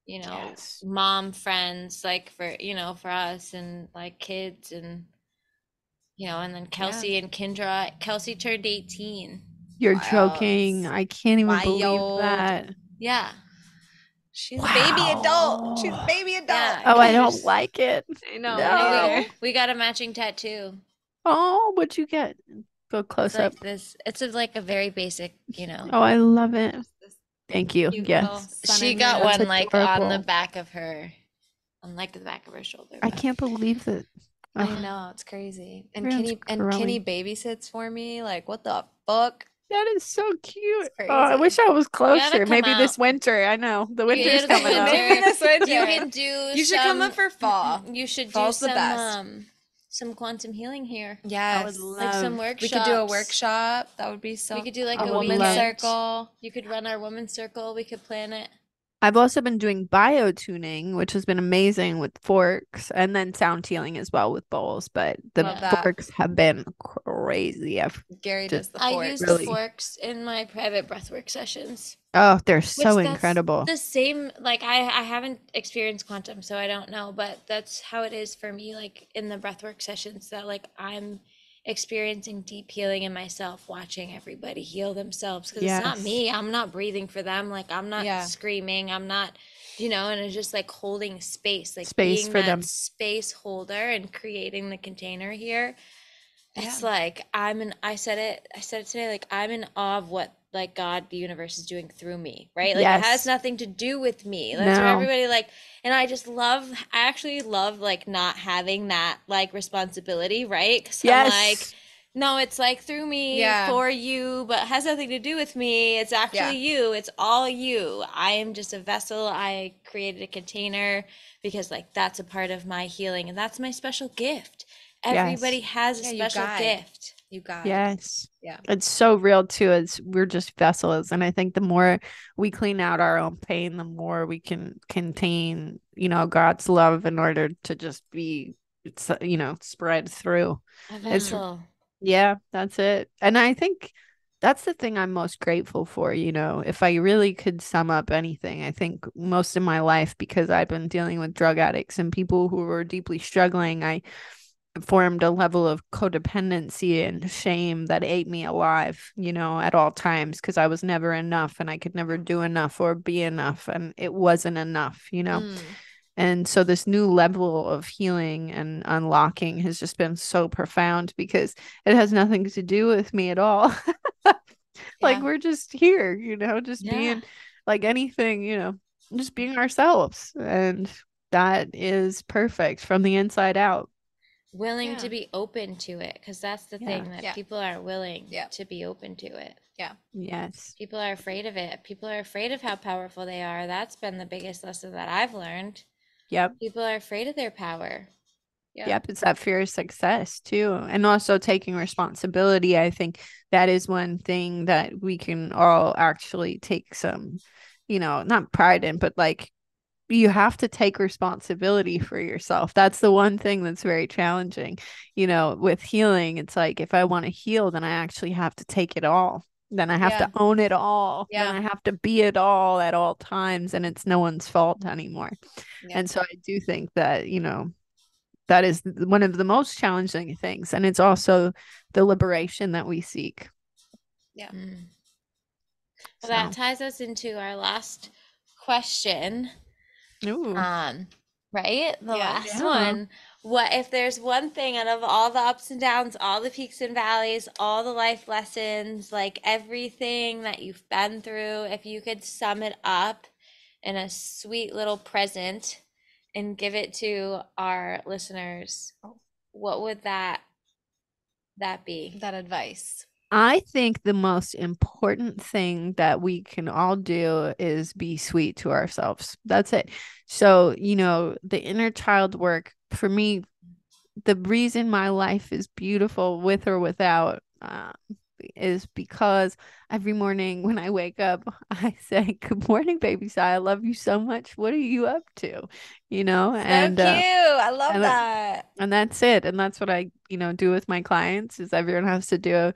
Yes. mom friends, like, for us, and like kids, and and then Kelsey and Kendra. Kelsey turned 18. You're Wild. joking. I can't even believe Wild. that. Yeah. She's a baby adult. She's a Wow. baby adult. Yeah. Oh, I There's- don't like it. I know. No. we got a matching tattoo. Oh, what'd you get? Go close It's up. like this. It's like a very basic, Oh, I love it. This Thank you. cute little Yes. sun She in got your- one That's like on the adorable. back of her, on like the back of her shoulder. I but- can't believe that. I Ugh, know, it's crazy. And Everyone's Kenny growing. babysits for me. Like, what the fuck? that is so cute. It's Oh, I crazy. wish I was gotta closer. come Maybe this out. winter. I know the winter's gotta coming come up. winter. Maybe this winter. You can do. You should come some- up for fall. You should Fall's do the best. some quantum healing here. Yes. Like some workshops. We could do a workshop. That would be so. We could do like I a would women's love- circle. You could run our women's circle. We could plan it. I've also been doing biotuning, which has been amazing with forks, and then sound healing as well with bowls. But the Love that. forks have been crazy. Gary does the I fork. use really. the forks in my private breathwork sessions. They're Which so that's incredible. The same, like, I haven't experienced quantum, so I don't know, but that's how it is for me. Like, in the breathwork sessions, that like I'm experiencing deep healing in myself, watching everybody heal themselves, because it's not Yes. me. I'm not breathing for them. Like, I'm not Yeah. screaming. I'm not, and it's just like holding space, like Space being for that them. space holder and creating the container here. It's Yeah. like I said it today, like, I'm in awe of what, like, God, the universe is doing through me, right? Like, it has Yes. nothing to do with me. That's where No. everybody, like, and I actually love like not having that like responsibility, right? Because I'm like, Yes. no, it's like through me, Yeah. for you, but it has nothing to do with me. It's actually you. It's all you. I am just a vessel. I created a container because, like, that's a part of my healing, and that's my special gift. Everybody has a Yeah, you special guide. gift. You guys. Yes. Yeah. It's so real too. We're just vessels. And I think the more we clean out our own pain, the more we can contain, God's love in order to just be, spread through. A It's- vessel. Yeah, that's it. And I think that's the thing I'm most grateful for. If I really could sum up anything, I think most of my life, because I've been dealing with drug addicts and people who were deeply struggling, I formed a level of codependency and shame that ate me alive, at all times, because I was never enough and I could never do enough or be enough. And it wasn't enough, Mm. And so this new level of healing and unlocking has just been so profound because it has nothing to do with me at all. Like, Yeah. we're just here, just Yeah. being like anything, just being ourselves. And that is perfect from the inside out. Willing Yeah. to be open to it, because that's the thing, that Yeah. people aren't willing Yeah. to be open to it. Yes. People are afraid of it. People are afraid of how powerful they are. That's been the biggest lesson that I've learned. Yep. People are afraid of their power. Yep, it's that fear of success too. And also taking responsibility. I think that is one thing that we can all actually take some, not pride in, but like, you have to take responsibility for yourself. That's the one thing that's very challenging. With healing, it's like, if I want to heal, then I actually have to take it all. Then I have Yeah. to own it all. Yeah. Then I have to be it all at all times. And it's no one's fault anymore. Yeah. And so I do think that, that is one of the most challenging things. And it's also the liberation that we seek. Mm. So, Well, that ties us into our last question. ooh, Right? The Yeah. last Yeah. one. What if there's one thing out of all the ups and downs, all the peaks and valleys, all the life lessons, like everything that you've been through, if you could sum it up in a sweet little present and give it to our listeners, what would that be? That advice. I think the most important thing that we can all do is be sweet to ourselves. That's it. So, the inner child work for me, the reason my life is beautiful with or without is because every morning when I wake up, I say, "Good morning, baby Sai. I love you so much. What are you up to?" You know, So cute. I love and that. and that's it. And that's what I, do with my clients is everyone has to do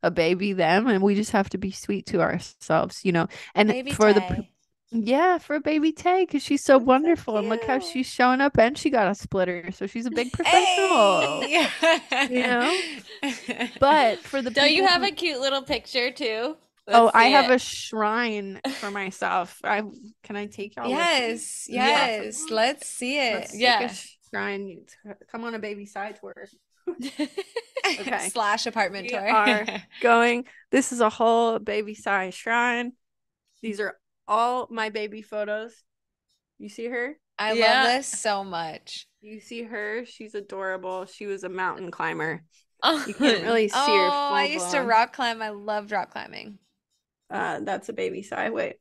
a baby them, and we just have to be sweet to ourselves, And Baby for Tay. yeah, for baby Tay, because she's so That's so wonderful. And look how cute. she's showing up, and she got a splitter. So she's a big professional, Hey. you know? But for the Don't you people have who, a cute little picture too? oh, Let's I see have it. a shrine for myself. Can I take y'all with me? Yes, Is it Yeah. yes. possible? Let's see it. Let's take a Yeah. shrine. Come on a baby side tour. Okay. Slash apartment We tour. are going. This is a whole baby size shrine. These are all my baby photos. You see her? I love Yeah. this so much. You see her? She's adorable. She was a mountain climber. Oh, You can't really see her Oh, I full used to blown. rock climb. I loved rock climbing. That's a baby Sai. Wait,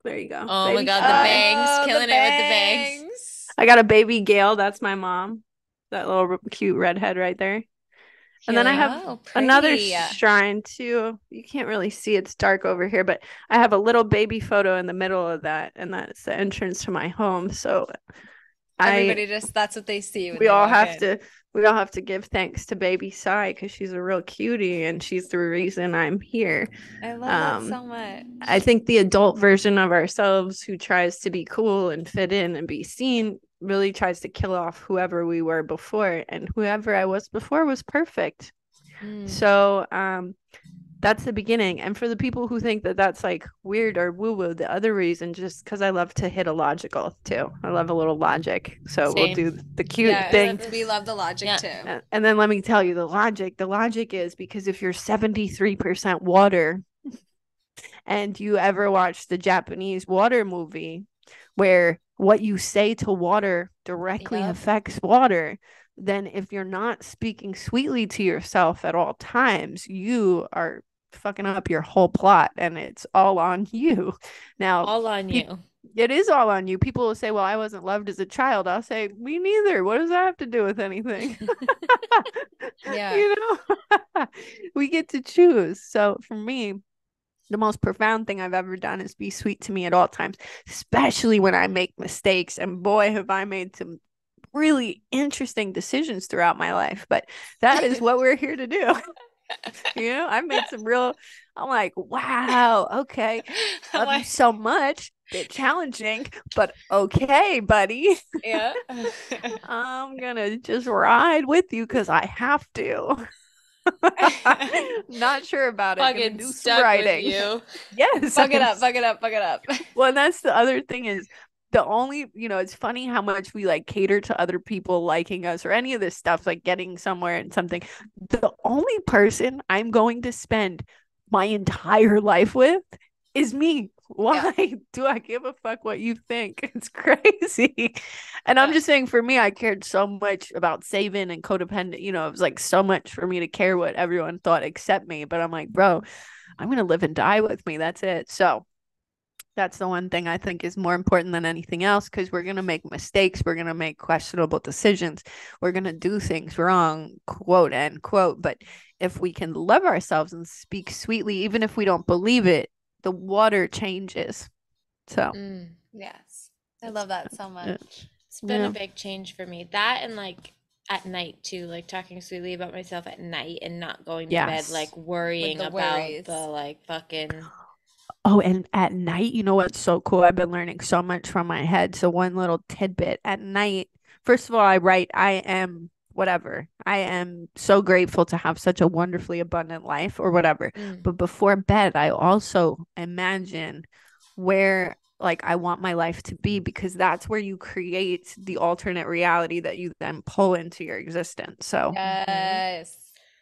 there you go. oh my Baby God, the Sai. bangs, Oh, killing the it with the bangs. bangs. I got a baby Gail. That's my mom. That little cute redhead right there. And then I Killing. have Oh, another pretty. shrine too. You can't really see, it's dark over here, but I have a little baby photo in the middle of that, and that's the entrance to my home. So Everybody that's what they see when we they all walk have in. to we all have to give thanks to baby Sai because she's a real cutie and she's the reason I'm here. I love that so much. I think the adult version of ourselves who tries to be cool and fit in and be seen really tries to kill off whoever we were before, and whoever I was before was perfect. So that's the beginning. And for the people who think that that's like weird or woo woo, the other reason, just because I love to hit a logical too. I love a little logic. So we'll do Same. the cute Yes, thing. we love the logic Yeah. too. And then let me tell you the logic. The logic is because if you're 73% water and you ever watch the Japanese water movie where what you say to water directly Yep. affects water, then if you're not speaking sweetly to yourself at all times, you are fucking up your whole plot and it's all on you. Now, All on you. it is all on you. People will say, "Well, I wasn't loved as a child." I'll say, "Me neither. What does that have to do with anything?" Yeah. You know, we get to choose. So for me, the most profound thing I've ever done is be sweet to me at all times, especially when I make mistakes. And boy, have I made some really interesting decisions throughout my life. But that is what we're here to do. I've made some real, I'm like, wow, okay. Love you so much. Bit challenging, but okay, buddy. Yeah. I'm gonna just ride with you because I have to. Not sure about it. Gonna Fucking do some stuck with writing. you. Yes. Fuck it up, fuck it up, fuck it up. Well, and that's the other thing is the only, it's funny how much we like cater to other people liking us or any of this stuff, like getting somewhere and something. The only person I'm going to spend my entire life with is me. Why do I give a fuck what you think? It's crazy. And I'm just saying, for me, I cared so much about saving and codependent. It was like so much for me to care what everyone thought except me. But I'm like, bro, I'm going to live and die with me. That's it. So that's the one thing I think is more important than anything else because we're going to make mistakes. We're going to make questionable decisions. We're going to do things wrong, quote, end quote. But if we can love ourselves and speak sweetly, even if we don't believe it, the water changes. So, Yes. I love that so much. It's been a big change for me. That and like at night too, like talking sweetly about myself at night and not going to bed like worrying about the like fucking. Oh, and at night, you know what's so cool? I've been learning so much from my head. So one little tidbit at night, first of all, I write, I am whatever. I am so grateful to have such a wonderfully abundant life or whatever. But before bed, I also imagine where like I want my life to be because that's where you create the alternate reality that you then pull into your existence. So yes.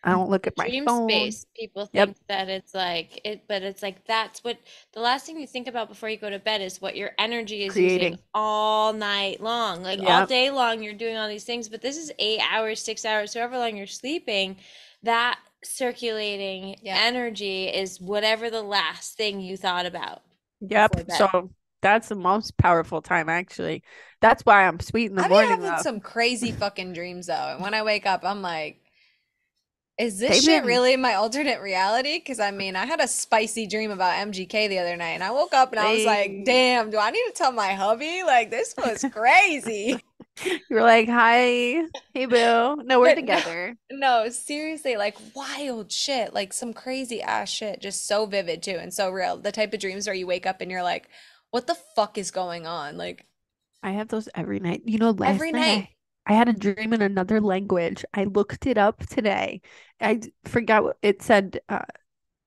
I don't look at my dream phone. space. People think that it's like it, but it's like that's what the last thing you think about before you go to bed is what your energy is using all night long. Like all day long, you're doing all these things, but this is 8 hours, 6 hours, however long you're sleeping. That circulating energy is whatever the last thing you thought about. Yep. So that's the most powerful time, actually. That's why I'm sweet in the morning. I've been having some crazy fucking dreams though, and when I wake up, I'm like, Is this They've shit been really my alternate reality? Because I mean, I had a spicy dream about MGK the other night, and I woke up and I was like, they damn, do I need to tell my hubby? Like, this was crazy. you're like, hi, hey boo. No, we're But no, together. no, seriously, like wild shit, like some crazy ass shit, just so vivid too, and so real. The type of dreams where you wake up and you're like, what the fuck is going on? Like, I have those every night. You know, last every night night. I had a dream in another language. I looked it up today. Forgot what it said.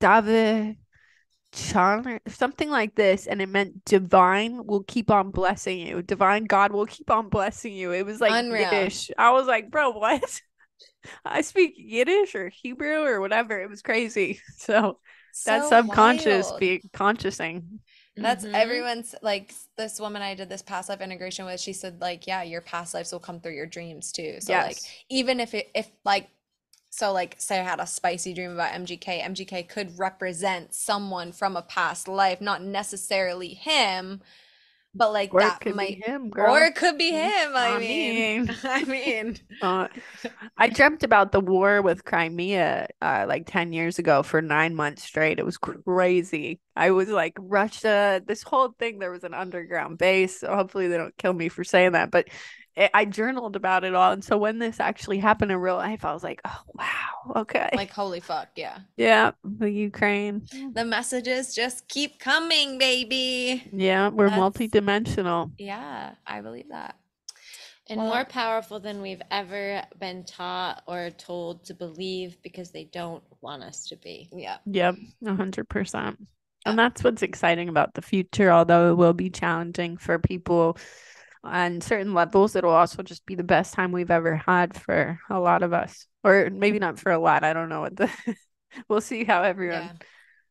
Dave Chan or something like this, and it meant divine will keep on blessing you. Divine God will keep on blessing you. It was like Unreal. Yiddish. I was like, bro, what? I speak Yiddish or Hebrew or whatever. It was crazy. So that So subconscious wild. being consciousing. That's Mm-hmm. everyone's like this woman I did this past life integration with, she said like, yeah, your past lives will come through your dreams too. So like Yes. even if like so like say I had a spicy dream about MGK, MGK could represent someone from a past life, not necessarily him, but like Or it that could be might him, or girl. it could be him. I I mean, mean, I mean, uh, I dreamt about the war with Crimea like 10 years ago for 9 months straight. It was crazy. I was like, Russia, this whole thing, there was an underground base. So hopefully they don't kill me for saying that, but I journaled about it all. And so when this actually happened in real life, I was like, oh, wow. Okay. like holy fuck, yeah. Yeah. The Ukraine. The messages just keep coming, baby. Yeah. We're That's multidimensional. yeah, I believe that. And more Well, powerful than we've ever been taught or told to believe because they don't want us to be. yeah. Yep. 100%. And Yep. that's what's exciting about the future, although it will be challenging for people on certain levels. It'll also just be the best time we've ever had for a lot of us. Or maybe not for a lot. I don't know what the we'll see how everyone Yeah.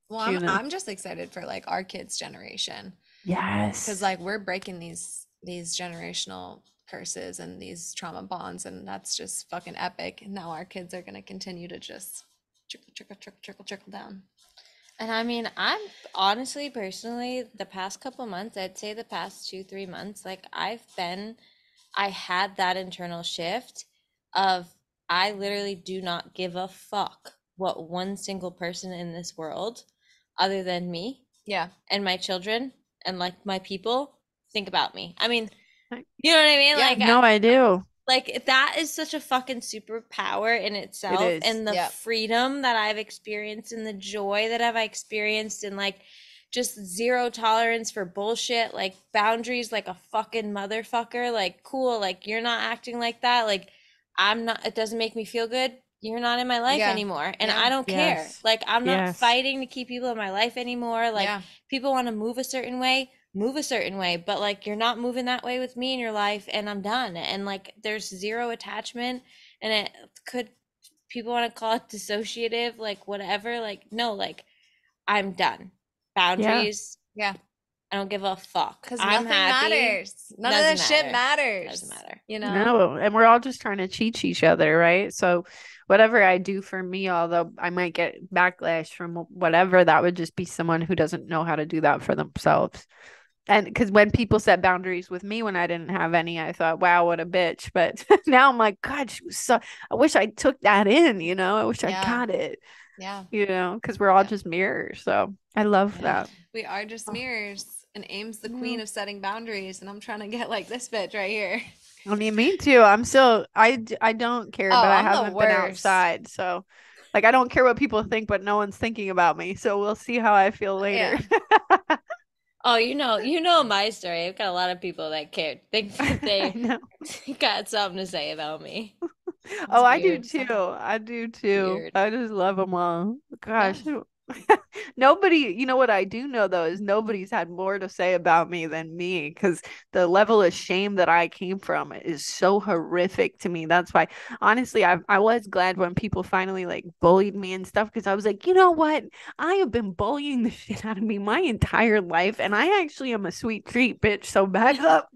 Well, I'm chooses. I'm just excited for like our kids' generation because Yes. like we're breaking these generational curses and these trauma bonds, and that's just fucking epic. And now our kids are gonna continue to just trickle down. And I mean, I'm honestly, personally, the past couple months, I'd say the past 2, 3 months, like I had that internal shift of I literally do not give a fuck what one single person in this world, other than me Yeah. and my children and like my people, think about me. I mean, I- you know what I mean? Yeah. No, I do. Like that is such a fucking superpower in It itself, is. and the Yeah. freedom that I've experienced and the joy that I've experienced, and like just zero tolerance for bullshit, like boundaries like a fucking motherfucker, like cool, like you're not acting like that, like I'm not, it doesn't make me feel good, you're not in my life Yeah. anymore, and Yeah. I don't care, Yes. like I'm not Yes. fighting to keep people in my life anymore, like Yeah. people want to move a certain way, move a certain way, but like you're not moving that way with me in your life, and I'm done. And like there's zero attachment, and it could, people want to call it dissociative, like whatever, like no, like I'm done. Yeah. Boundaries, Yeah. I don't give a fuck. Because I'm nothing happy. matters. None of Doesn't that shit matter. matters. Doesn't matter. You know? No, and we're all just trying to teach each other, right? So whatever I do for me, although I might get backlash from whatever, that would just be someone who doesn't know how to do that for themselves. And because when people set boundaries with me when I didn't have any, I thought, wow, what a bitch. But now I'm like, God, she was so, I wish I took that in, I wish I Yeah. got it, Yeah. because we're all Yeah. just mirrors. So I love Yeah. that. We are just Oh, mirrors, and Aim's the queen yeah. of setting boundaries, and I'm trying to get like this bitch right here. I mean, me too. I'm still, I don't care, Oh, but I I'm the haven't been worst. outside. So, like, I don't care what people think, but no one's thinking about me. So we'll see how I feel later. Yeah. Oh, you know my story. I've got a lot of people that care, think that I they know. got something to say about me. Oh, It's I do weird. too. I do too. Weird. I just love them all. Yeah. Gosh. Nobody, what I do know though is nobody's had more to say about me than me because the level of shame that I came from is so horrific to me. That's why, honestly, I was glad when people finally like bullied me and stuff because I was like, you know what? I have been bullying the shit out of me my entire life, and I actually am a sweet treat, bitch. So back up.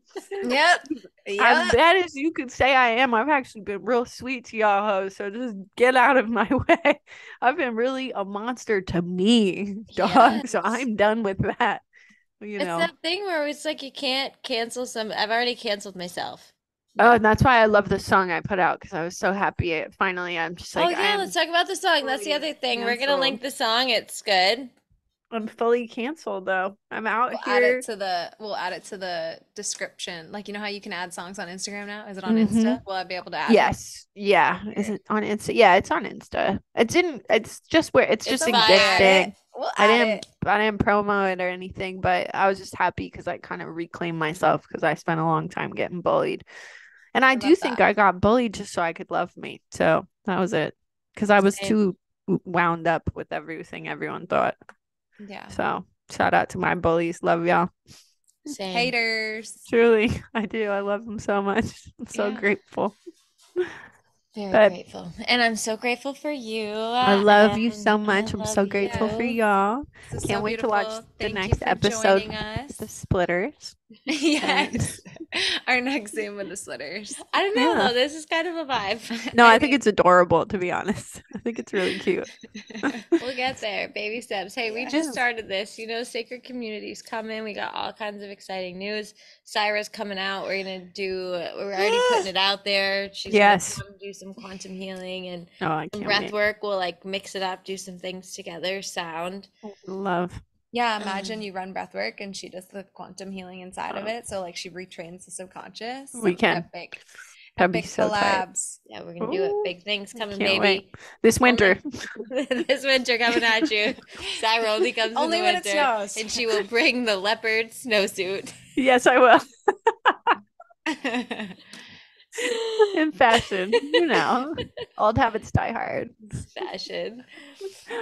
Yep. As Yep. bad as you could say I am, I've actually been real sweet to y'all hoes. So just get out of my way. I've been really a monster to me, dog. So Yes. I'm done with that. It's that thing where it's like you can't cancel some. I've already canceled myself. Oh, and that's why I love the song I put out because I was so happy. Finally, I'm just Oh like yeah, let's talk about the song. That's the other thing. We're gonna link the song. It's good. I'm fully canceled though. I'm out We'll add here. it to the description. Like, you know how you can add songs on Instagram now? Is it on Mhm. Insta? Will I be able to add it? Yes. Yeah. Is it on Insta? Yeah, it's on Insta. It's just where it's just okay. We'll add existing. it. We'll I add didn't it. I didn't promo it or anything, but I was just happy because I kind of reclaimed myself because I spent a long time getting bullied. And I I do love think that. I got bullied just so I could love me. So that was it. Because I was Same. too wound up with everything everyone thought. Yeah. So shout out to my bullies. Love y'all. Same. Haters. Truly, I do. I love them so much. I'm so Yeah. grateful. Very But grateful. And I'm so grateful for you. I love you so And I much. I'm love so grateful for you. y'all. This is Can't so wait to watch beautiful. the Thank you next for episode joining us. with the splitters. Yes. Our next Zoom with the Slitters. I don't know Yeah. though. This is kind of a vibe. No, I think it's adorable, to be honest. I think it's really cute. We'll get there. Baby steps. Hey, we just started this. You know, Sacred Community's coming. We got all kinds of exciting news. Syra's coming out. We're already putting it out there. She's Yes. gonna come do some quantum healing and Oh, I some can't breath wait. work. We'll like mix it up, do some things together, sound. Love. Yeah, imagine you run breath work and she does the quantum healing inside of Oh. it. So like she retrains the subconscious. We can. Epic. That'd be Epic so tight. collabs. Yeah, we're gonna do it. Ooh, Big things coming, can't baby. wait. This winter. This winter coming at you. Syra only comes Only in the when it winter, snows. and she will bring the leopard snowsuit. Yes, I will. In fashion, you know. Old habits die hard. Fashion.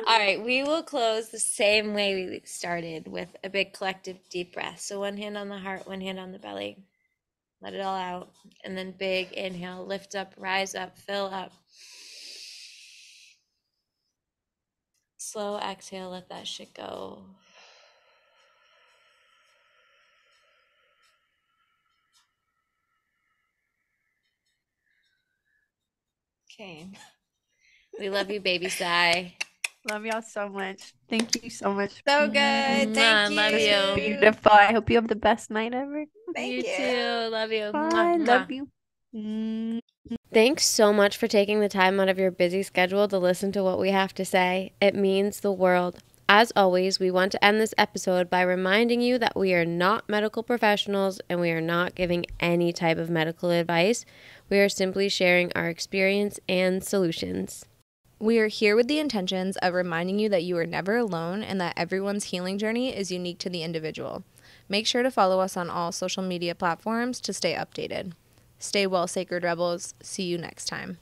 All right, we will close the same way we started with a big collective deep breath. So one hand on the heart, one hand on the belly. Let it all out. And then big inhale, lift up, rise up, fill up. Slow exhale, let that shit go. Okay. We love you, baby Sai. Love y'all so much. Thank you so much. So good. Thank you. Love This was you. beautiful. I hope you have the best night ever. Thank You you. too. Love you. Bye. Mwah, Love mwah. you. Thanks so much for taking the time out of your busy schedule to listen to what we have to say. It means the world. As always, we want to end this episode by reminding you that we are not medical professionals and we are not giving any type of medical advice. We are simply sharing our experience and solutions. We are here with the intentions of reminding you that you are never alone and that everyone's healing journey is unique to the individual. Make sure to follow us on all social media platforms to stay updated. Stay well, Sacred Rebels. See you next time.